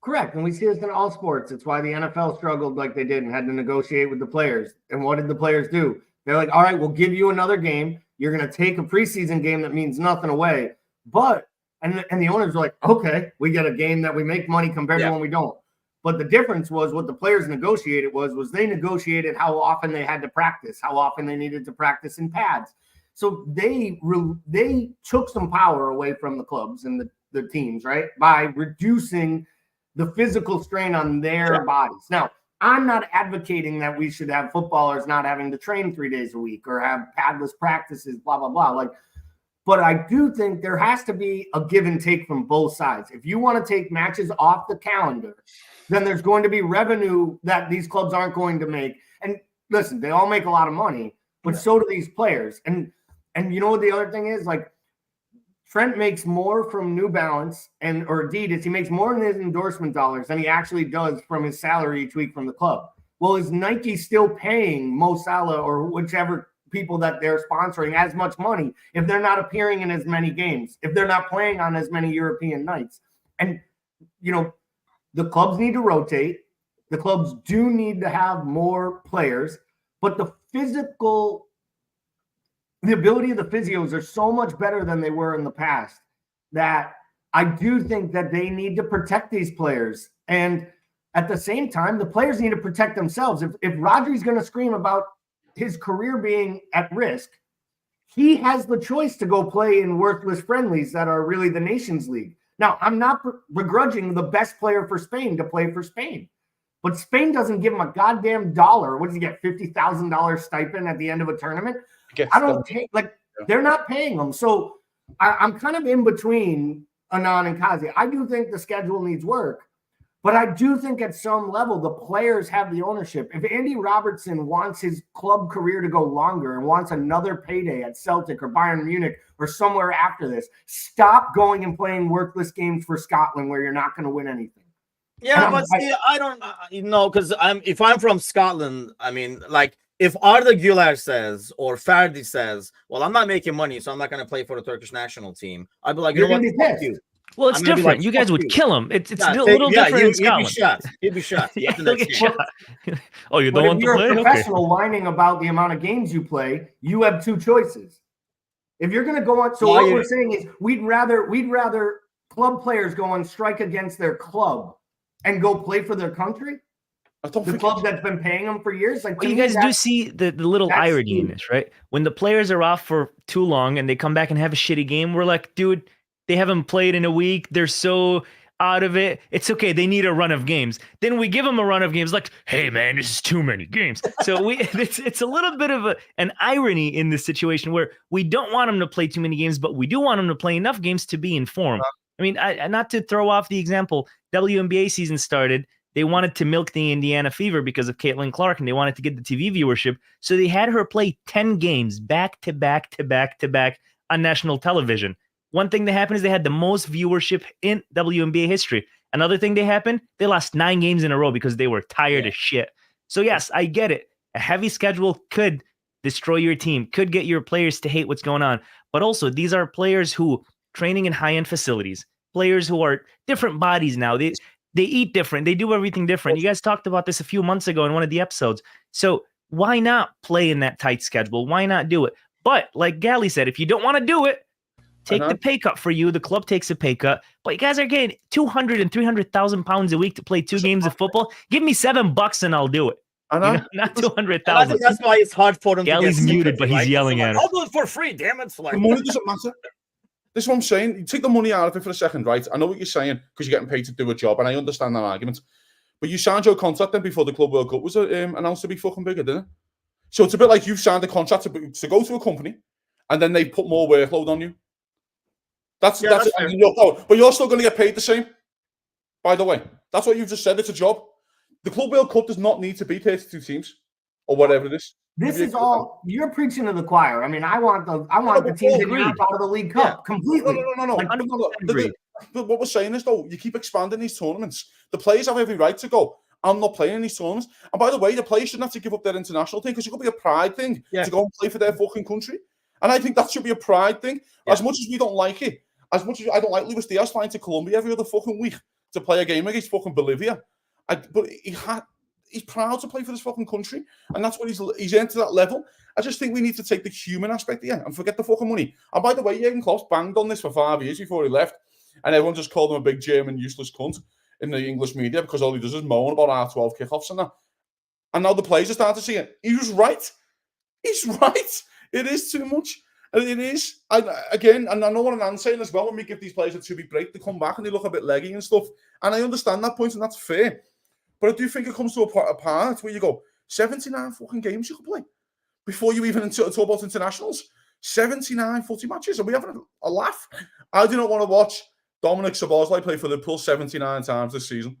Correct. And we see this in all sports. It's why the NFL struggled like they did and had to negotiate with the players. And what did the players do? They're like, all right, we'll give you another game. You're going to take a preseason game that means nothing away. But, and the owners were like, okay, we get a game that we make money compared to when we don't. But the difference was what the players negotiated was they negotiated how often they had to practice, how often they needed to practice in pads. So they took some power away from the clubs and the teams, right, by reducing the physical strain on their bodies. Now, I'm not advocating that we should have footballers not having to train 3 days a week or have padless practices, blah, blah, blah. But I do think there has to be a give and take from both sides. If you want to take matches off the calendar, then there's going to be revenue that these clubs aren't going to make. And listen, they all make a lot of money, but so do these players. And you know what the other thing is? Trent makes more from New Balance or Adidas. He makes more in his endorsement dollars than he actually does from his salary each week from the club. Well, is Nike still paying Mo Salah or whichever people that they're sponsoring as much money if they're not appearing in as many games, if they're not playing on as many European nights? And, the clubs need to rotate. The clubs do need to have more players, but the ability of the physios are so much better than they were in the past that I do think that they need to protect these players. And at the same time, the players need to protect themselves. If Rodri's going to scream about his career being at risk, he has the choice to go play in worthless friendlies that are really the Nations League. Now, I'm not begrudging the best player for Spain to play for Spain, but Spain doesn't give him a goddamn dollar. What does he get? $50,000 stipend at the end of a tournament? I don't take they're not paying them. So I'm kind of in between Anand and Kazi. I do think the schedule needs work, but I do think at some level the players have the ownership. If Andy Robertson wants his club career to go longer and wants another payday at Celtic or Bayern Munich or somewhere after this, stop going and playing worthless games for Scotland where you're not going to win anything.
Yeah, but see, I don't know, because if I'm from Scotland, I mean, if Arda Güler says or Ferdi says, well, I'm not making money, so I'm not going to play for the Turkish national team, I'd be like, you know what? Fuck you.
Well, it's different. You guys would kill him. It's a little different in Scotland.
He'd be shot.
Yeah, he'll get shot. Oh, you don't want to play?
If you're a professional whining about the amount of games you play, you have two choices. If you're going to go on, so what we're saying is we'd rather club players go on strike against their club and go play for their country. The club that's been paying them for years.
Well, you guys do see the little irony in this, right? When the players are off for too long and they come back and have a shitty game, we're like, dude, they haven't played in a week. They're so out of it. It's okay. They need a run of games. Then we give them a run of games like, hey, man, this is too many games. So it's a little bit of an irony in this situation where we don't want them to play too many games, but we do want them to play enough games to be informed. I mean, not to throw off the example, WNBA season started. They wanted to milk the Indiana Fever because of Caitlin Clark, and they wanted to get the TV viewership. So they had her play 10 games back to back to back to back on national television. One thing that happened is they had the most viewership in WNBA history. Another thing that happened, they lost 9 games in a row because they were tired as shit. So yes, I get it. A heavy schedule could destroy your team, could get your players to hate what's going on. But also, these are players who training in high-end facilities, players who are different bodies now. They eat different. They do everything different. You guys talked about this a few months ago in one of the episodes. So why not play in that tight schedule? Why not do it? But like Gally said, if you don't want to do it, take the pay cut for you. The club takes a pay cut. But you guys are getting 200 and 300,000 pounds a week to play 2 games of football. Give me $7 and I'll do it.
I know.
Not
And I
200,000.
think that's why it's hard for them
Gally's
to get
muted,
sympathy,
but he's
right? 'Cause
yelling
they're
at
like,
us.
I'll do it for free, damn it. Like,
The money doesn't matter. This is what I'm saying. You take the money out of it for a second, right? I know what you're saying because you're getting paid to do a job, and I understand that argument. But you signed your contract then before the Club World Cup was announced to be fucking bigger, didn't it? So it's a bit like you've signed a contract to go to a company, and then they put more workload on you. That's
fair.
but you're still going to get paid the same. By the way, that's what you've just said. It's a job. The Club World Cup does not need to be 32 teams or whatever it is.
This is all you're preaching to the choir. I mean, I want the team to get out of the League Cup completely.
No.
Like,
But what we're saying is, though, you keep expanding these tournaments. The players have every right to go. I'm not playing in these tournaments. And by the way, the players shouldn't have to give up their international thing because it could be a pride thing to go and play for their fucking country. And I think that should be a pride thing. Yeah. As much as we don't like it, as much as I don't like Luis Diaz flying to Colombia every other fucking week to play a game against fucking Bolivia, but he's proud to play for this fucking country, and that's what he's into that level. I just think we need to take the human aspect here and forget the fucking money. And by the way, Jurgen Klopp banged on this for 5 years before he left, and everyone just called him a big German useless cunt in the English media because all he does is moan about R12 kickoffs and that. And now the players are starting to see it. He was right. He's right. It is too much. And it is. And again, and I know what Anand's saying as well, when we give these players a 2-week break, they come back and they look a bit leggy and stuff. And I understand that point, and that's fair. But I do think it comes to a part where you go, 79 fucking games you could play before you even talk about internationals. 79 footy matches. Are we having a laugh? I do not want to watch Dominic Szoboszlai play for Liverpool 79 times this season.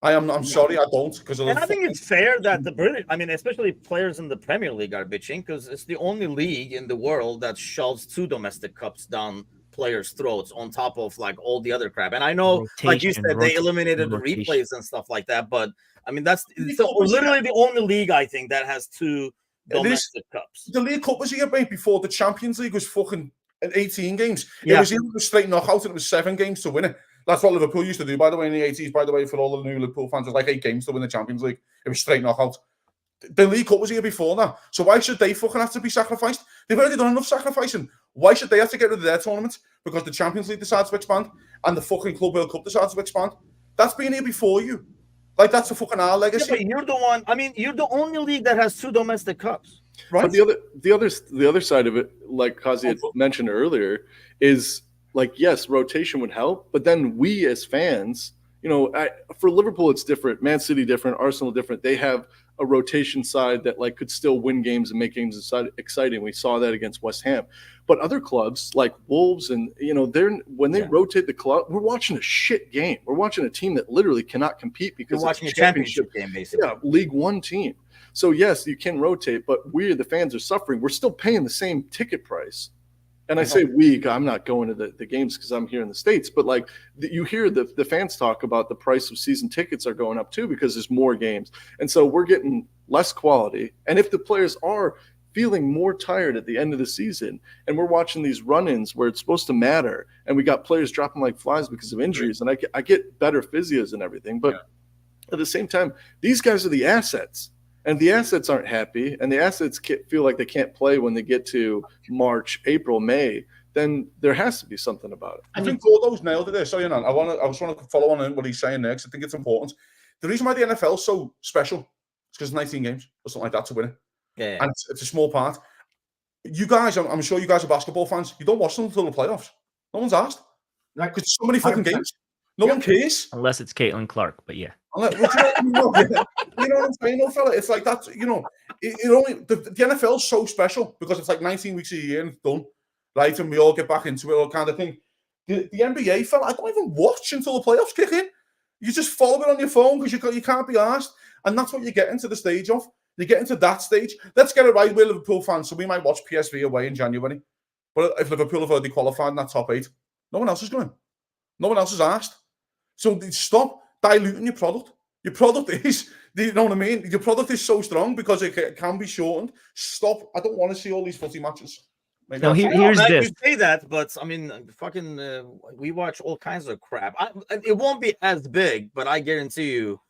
I'm sorry, I don't.
And I think it's fair that the British, I mean, especially players in the Premier League are bitching because it's the only league in the world that shoves 2 domestic cups down players' throats on top of like all the other crap. And I know, like you said, they eliminated the replays and stuff like that. But I mean, that's literally the only league I think that has 2 domestic cups.
The League Cup was here, mate, before the Champions League was fucking 18 games. Yeah. It was either a straight knockout and it was 7 games to win it. That's what Liverpool used to do, by the way, in the 80s, by the way, for all the new Liverpool fans. It was like 8 games to win the Champions League. It was straight knockout. The League Cup was here before that. So why should they fucking have to be sacrificed? They've already done enough sacrificing. Why should they have to get rid of their tournament? Because the Champions League decides to expand and the fucking Club World Cup decides to expand. That's been here before you. Like, that's a fucking our legacy.
Yeah, but you're the one, I mean, you're the only league that has 2 domestic cups.
Right. But the other side of it, like Kazi had mentioned earlier, is like, yes, rotation would help, but then we as fans, for Liverpool it's different, Man City different, Arsenal different. They have a rotation side that like could still win games and make games exciting. We saw that against West Ham. But other clubs like Wolves and when they rotate the club, we're watching a shit game. We're watching a team that literally cannot compete because
we're watching a championship game, basically.
Yeah, League One team. So yes, you can rotate, but we, the fans, are suffering. We're still paying the same ticket price. And I say we, I'm not going to the games because I'm here in the States, but like you hear the fans talk about the price of season tickets are going up too because there's more games. And so we're getting less quality. And if the players are feeling more tired at the end of the season and we're watching these run-ins where it's supposed to matter and we got players dropping like flies because of injuries, and I get better physios and everything, but at the same time, these guys are the assets. And the assets aren't happy, and the assets feel like they can't play when they get to March, April, May. Then there has to be something about it.
I think Gordo's nailed it there. Sorry, Nan. I just want to follow on what he's saying next. I think it's important. The reason why the NFL is so special is because 19 games or something like that to win it.
Yeah.
And it's a small part. You guys, I'm sure you guys are basketball fans. You don't watch them until the playoffs. No one's asked. Because so many fucking games. No one cares.
Unless it's Caitlin Clark, but yeah.
You know what I'm saying, though, fella? It's like that, the NFL is so special because it's like 19 weeks a year and it's done, right? And we all get back into it, all kind of thing. The NBA, fella, I don't even watch until the playoffs kick in. You just follow it on your phone because you can't be asked. And that's what you get into the stage of. You get into that stage. Let's get it right. We're Liverpool fans, so we might watch PSV away in January. But if Liverpool have already qualified in that top 8, no one else is going. No one else is asked. So stop diluting your product. Your product is, you know what I mean? Your product is so strong because it can be shortened. Stop. I don't want to see all these footy matches.
No, here's this.
You say that, but I mean, we watch all kinds of crap. It won't be as big, but I guarantee you,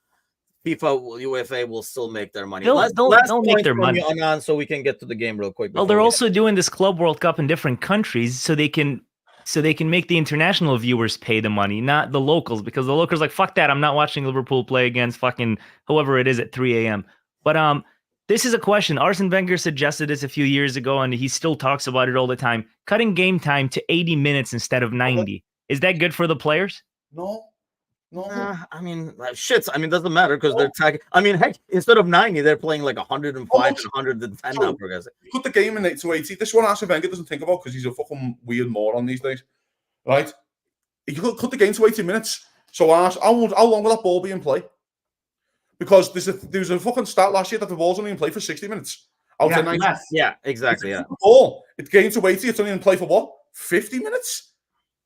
FIFA, UEFA will still make their money.
They'll make their money.
On, so we can get to the game real quick.
Well, they're also doing this Club World Cup in different countries, so they can make the international viewers pay the money, not the locals, because the locals are like, fuck that, I'm not watching Liverpool play against fucking whoever it is at 3 a.m. But this is a question. Arsene Wenger suggested this a few years ago, and he still talks about it all the time. Cutting game time to 80 minutes instead of 90. Is that good for the players?
No.
I mean, shit. I mean, it doesn't matter because they're tagging. I mean, heck, instead of 90, they're playing like 105 and 110 now. For guys,
put the game in to 80. This one Arsene Wenger doesn't think about because he's a fucking weird moron these days, right? He could cut the game to 80 minutes. So how long will that ball be in play? Because there was a fucking stat last year that the ball's only in play for 60 minutes. Out of 90.
Yeah, exactly. Yeah.
Ball. It's game to 80. It's only in play for what? 50 minutes.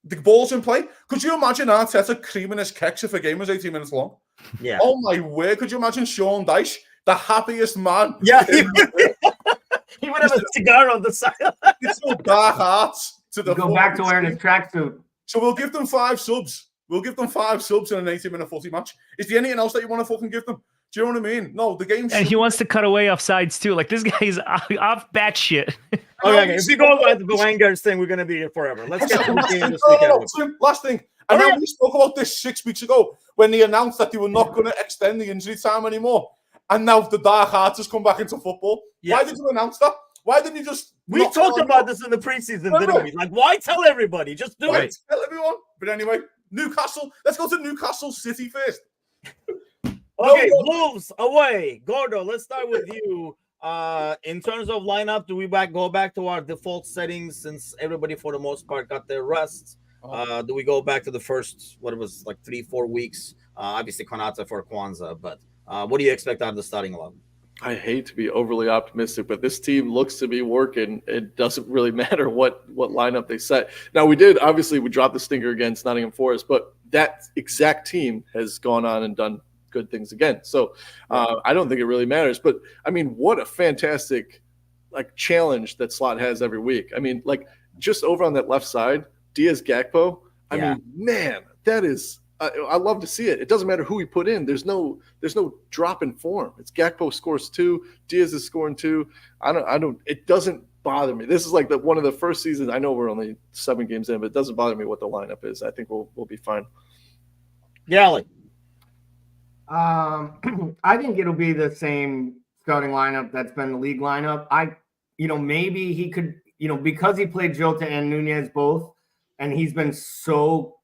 The ball's in play. Could you imagine Arteta creaming his keks if a game was 80 minutes long?
Yeah.
Oh my word. Could you imagine Sean Dyche, the happiest man?
Yeah. He would have a cigar on the side.
It's so dark hearts to the
Go back to wearing his tracksuit.
So we'll give them 5 subs. We'll give them 5 subs in an 80-minute footy match. Is there anything else that you want to fucking give them? Do you know what I mean? No, the game.
And he wants to cut away offsides too. Like, this guy's off bat shit.
Okay, if you go by the Wenger's thing, we're gonna be here forever. Let's get to the game this weekend.
Last thing. I know we spoke about this 6 weeks ago when they announced that they were not going to extend the injury time anymore. And now the dark heart has come back into football. Yeah. Why did you announce that? Why didn't you just...
We talked about this in the preseason, didn't we? Like, why tell everybody? Just do it.
Tell everyone. But anyway, Newcastle. Let's go to Newcastle City first.
Okay, Wolves away. Gordo, let's start with you. In terms of lineup, do we go back to our default settings since everybody for the most part got their rests? Do we go back to the first, what it was, like 3-4 weeks? Obviously, Konata for Kwanzaa, but what do you expect out of the starting 11?
I hate to be overly optimistic, but this team looks to be working. It doesn't really matter what lineup they set. Now, we dropped the stinker against Nottingham Forest, but that exact team has gone on and done good things again. So I don't think it really matters. But, I mean, what a fantastic challenge that Slot has every week. I mean, just over on that left side, Diaz Gakpo. I mean, man, that is I love to see it. It doesn't matter who we put in. There's no drop in form. It's Gakpo scores 2, Diaz is scoring 2. It doesn't bother me. This is one of the first seasons. I know we're only 7 games in, but it doesn't bother me what the lineup is. I think we'll be fine.
Gally.
I think it'll be the same starting lineup that's been the league lineup. Maybe he could, because he played Jota and Nunez both, and he's been so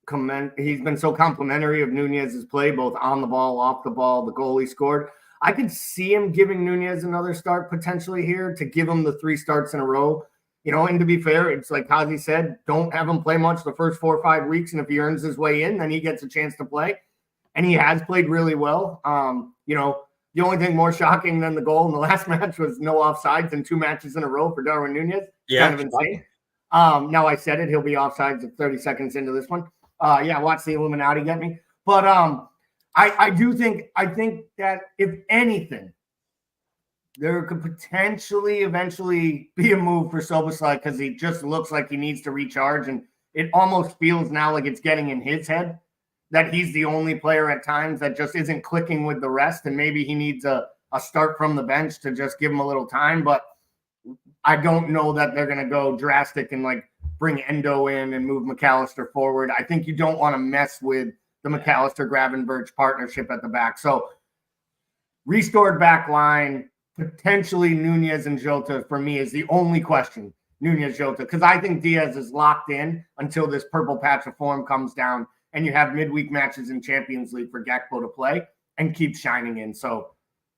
complimentary of Nunez's play, both on the ball, off the ball, the goal he scored. I could see him giving Nunez another start potentially here to give him the 3 starts in a row. And to be fair, it's like Kazi said, don't have him play much the first 4 or 5 weeks, and if he earns his way in, then he gets a chance to play. And he has played really well. The only thing more shocking than the goal in the last match was no offsides in 2 matches in a row for Darwin Nunez.
Yeah,
kind of insane. Now I said it, he'll be offsides at 30 seconds into this one. Watch the Illuminati get me. But I think that if anything, there could potentially eventually be a move for Szoboszlai because he just looks like he needs to recharge, and it almost feels now like it's getting in his head that he's the only player at times that just isn't clicking with the rest, and maybe he needs a start from the bench to just give him a little time. But I don't know that they're going to go drastic and bring Endo in and move McAllister forward. I think you don't want to mess with the McAllister-Gravenberch partnership at the back. So restored back line, potentially Nunez and Jota for me is the only question, Nunez-Jota, because I think Diaz is locked in until this purple patch of form comes down and you have midweek matches in Champions League for Gakpo to play and keep shining in. So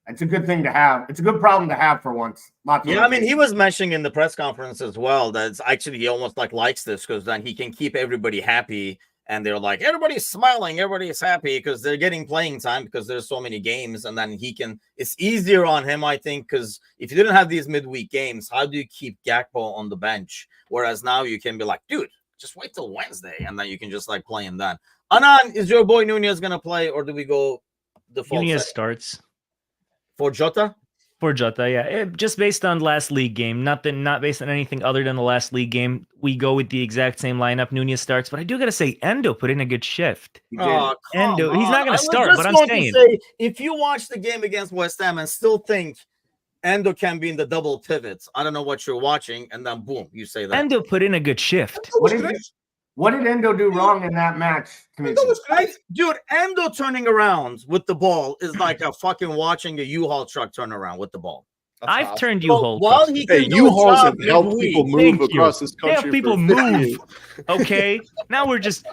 it's a good thing to have. It's a good problem to have for once.
He was mentioning in the press conference as well that it's actually he almost likes this because then he can keep everybody happy. And they're like, everybody's smiling, everybody's happy because they're getting playing time because there's so many games. And then it's easier on him, I think, because if you didn't have these midweek games, how do you keep Gakpo on the bench? Whereas now you can be like, dude, just wait till Wednesday. And then you can just play him then. Anan, is your boy Nunez going to play or do we go default?
Nunez starts.
For Jota?
For Jota, yeah. Just based on last league game, not based on anything other than the last league game. We go with the exact same lineup. Nunez starts, but I do got to say, Endo put in a good shift. Endo, he's not going to start, but I'm saying.
If you watch the game against West Ham and still think Endo can be in the double pivots, I don't know what you're watching, and then boom, you say that.
Endo put in a good shift.
What is it? What did Endo do wrong in that match?
Endo was great.
Dude, Endo turning around with the ball is like a fucking watching a U-Haul truck turn around with the ball.
I've
That's
turned
So
U-Haul.
while he
Hey,
can do
U-Hauls
a
have
job
helped
midweek,
people move
Thank you.
across this
They
country.
help people
for 50
move.
years.
Okay, now we're just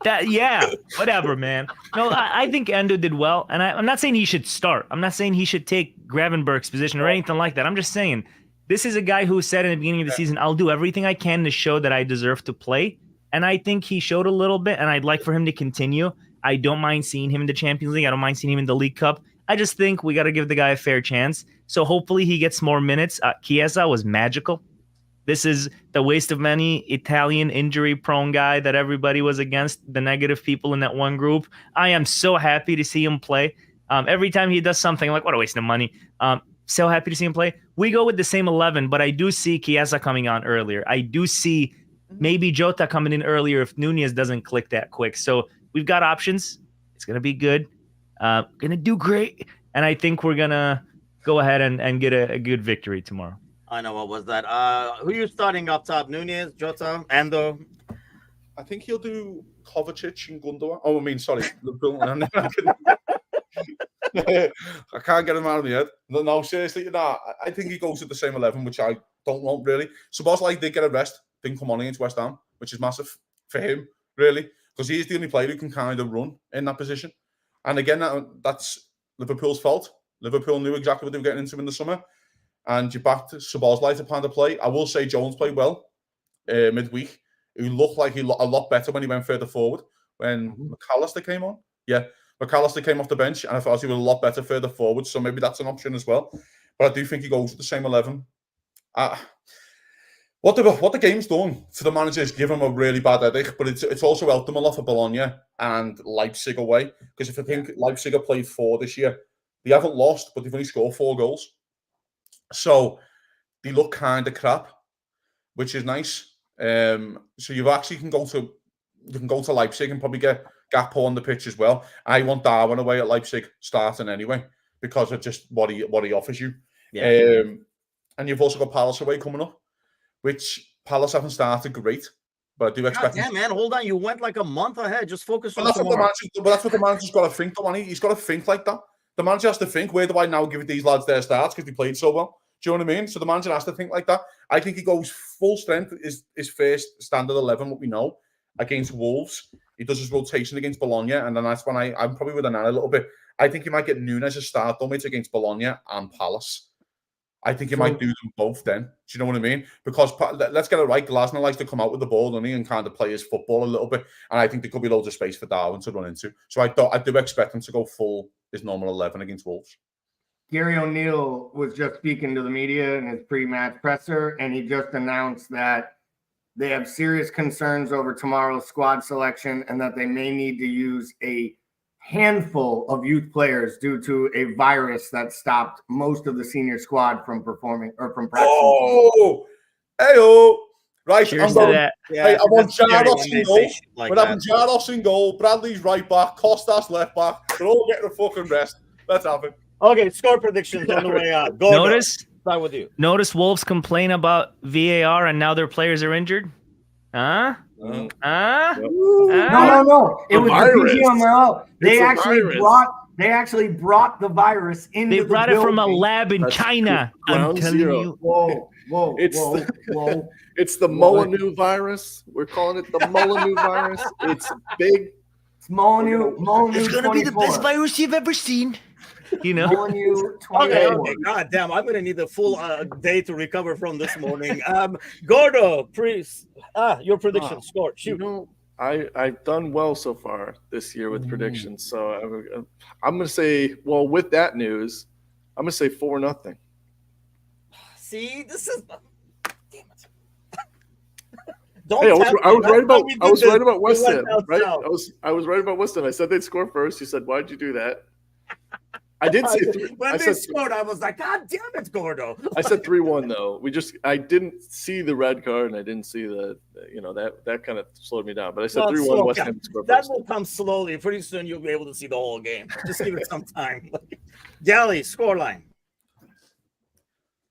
that. Yeah, whatever, man. No, I think Endo did well, and I'm not saying he should start. I'm not saying he should take Gravenberg's position or anything like that. I'm just saying this is a guy who said in the beginning of the season, "I'll do everything I can to show that I deserve to play," and I think he showed a little bit, and I'd like for him to continue. I don't mind seeing him in the Champions League. I don't mind seeing him in the League Cup. I just think we got to give the guy a fair chance. So hopefully he gets more minutes. Chiesa was magical. This is the waste of money Italian injury-prone guy that everybody was against, the negative people in that one group. I am so happy to see him play. Every time he does something, I'm like, what a waste of money. So happy to see him play. We go with the same 11, but I do see Chiesa coming on earlier. I do see maybe Jota coming in earlier if Nunez doesn't click that quick. So we've got options. It's going to be good. Going to do great. And I think we're going to go ahead and get a good victory tomorrow.
I know, what was that? Who are you starting up top? Nunez, Jota, Endo?
I think he'll do Kovacic and Gundogan. Oh, I mean, sorry. I can't get him out of my head. No, seriously, I think he goes with the same 11, which I don't want, really. Szoboszlai did get a rest, didn't come on against West Ham, which is massive for him, really, because he's the only player who can kind of run in that position. And again, that's Liverpool's fault. Liverpool knew exactly what they were getting into in the summer. And you backed Szoboszlai to plan to play. I will say Jones played well midweek. He looked like a lot better when he went further forward. When McAllister came on. Yeah, McAllister came off the bench, and I thought he was a lot better further forward. So maybe that's an option as well. But I do think he goes with the same 11. What the game's done for the manager is give him a really bad headache, but it's also helped them a lot for Bologna and Leipzig away. Because if I think Leipzig have played 4 this year, they haven't lost, but they've only scored 4 goals. So they look kind of crap, which is nice. So you actually can go to Leipzig and probably get Gakpo on the pitch as well. I want Darwin away at Leipzig starting anyway because of just what he offers you. Yeah. And you've also got Palace away coming up, which Palace haven't started great, but I do expect.
Yeah, man, hold on. You went like a month ahead. Just focus on
that's what the manager's got to think, though. He's got to think like that. The manager has to think, where do I now give these lads their starts because they played so well? Do you know what I mean? So the manager has to think like that. I think he goes full strength, his first standard 11, what we know, against Wolves. He does his rotation against Bologna, and then that's when I'm probably with Anna a little bit. I think he might get Nunez a start, though, mate, against Bologna and Palace. I think he might do them both then. Do you know what I mean? Because let's get it right. Glasner likes to come out with the ball, doesn't he, and kind of play his football a little bit. And I think there could be loads of space for Darwin to run into. So I do expect him to go full his normal 11 against Wolves.
Gary O'Neill was just speaking to the media in his pre-match presser, and he just announced that they have serious concerns over tomorrow's squad selection and that they may need to use a handful of youth players due to a virus that stopped most of the senior squad from performing or from practicing.
Oh, hey-oh. Right,
cheers to that.
Hey, I want Jardos in goal. We're having Jardos in goal. Bradley's right back. Costas left back. They're all getting a fucking rest. Let's have it.
Okay, score predictions on the way out. Start with you.
Notice Wolves complain about VAR and now their players are injured. Huh?
No. It
The
was
virus.
the PGML. They
It's
actually brought the virus into
They
the
brought it from a
building.
lab in
That's
China. I'm
ground
telling
zero.
you.
Whoa.
It's the Molyneux virus. We're calling it the Molyneux virus. It's big.
It's Molyneux.
It's gonna be the best virus you've ever seen. You know.
Molyneux
Okay.
24.
God damn, I'm gonna need the full day to recover from this morning. Gordo, please. Your prediction score. Shoot.
You know, I've done well so far this year with predictions. So I'm going to say, well, with that news, I'm going to say 4-0.
See, this is. Damn it.
Hey, I was right about West Ham, right?
South.
I was right about West Ham. I said they'd score first. You said, why'd you do that? I did say
when they scored, I was like, God damn it, Gordo.
I said 3-1 though. I didn't see the red card and I didn't see that kind of slowed me down. But I said 3-1 West Ham score
that
first.
will come slowly. Pretty soon you'll be able to see the whole game. Just give it some time. Gally, scoreline.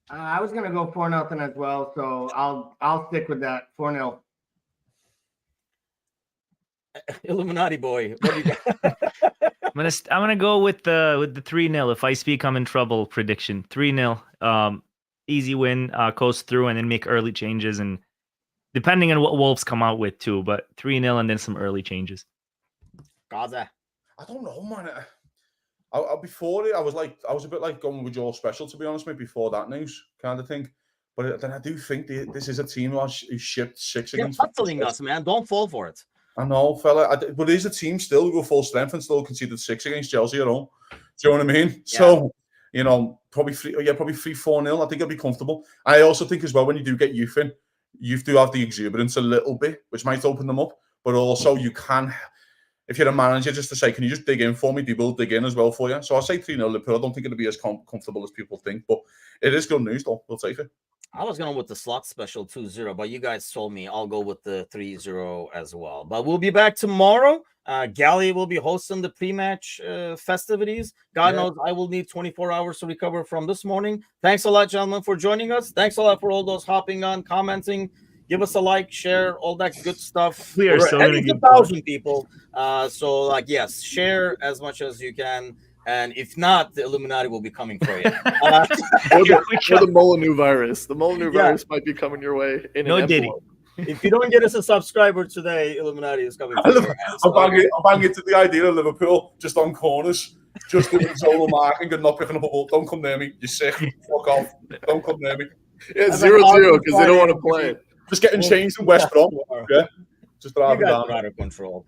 I was gonna go 4-0 as well, so I'll stick with that 4-0.
Illuminati boy. What do you got?
I'm gonna go with the 3-0. If I speak, I'm in trouble. Prediction 3-0. Easy win. Coast through and then make early changes, and depending on what Wolves come out with too. But 3-0 and then some early changes.
Gaza.
I don't know, man. Before it, I was a bit like going with your special, to be honest, mate, before that news kind of thing. But then I do think this is a team who shipped 6
You're
against.
hustling us, man. Don't fall for it.
I know, fella. But it is a team still who go full strength and still conceded 6 against Chelsea at home. Do you know what I mean? Yeah. So, probably 3-4-0. I think it'll be comfortable. I also think as well, when you do get youth in, you do have the exuberance a little bit, which might open them up. But also you can, if you're a manager, just to say, can you just dig in for me? They will dig in as well for you. So I'll say 3-0 Liverpool. I don't think it'll be as comfortable as people think, but it is good news, though. We'll take it.
I was going with the slot special 2-0, but you guys told me I'll go with the 3-0 as well. But we'll be back tomorrow. Gally will be hosting the pre-match festivities. God knows I will need 24 hours to recover from this morning. Thanks a lot, gentlemen, for joining us. Thanks a lot for all those hopping on, commenting. Give us a like, share, all that good stuff.
We are so
heading to 1,000 people. So, yes, share as much as you can. And if not, the Illuminati will be coming for you.
Or the Molyneux virus. The Molyneux virus might be coming your way.
No Diddy.
If you don't get us a subscriber today, Illuminati is coming for you.
I'm banging into the idea of Liverpool just on corners, just doing zonal marking and not picking up a ball. Don't come near me. You're sick. Fuck off. Don't come near me.
Yeah, 0-0 because they don't want to play.
Just getting changed in West Brom. Yeah. Just
you guys are out of control.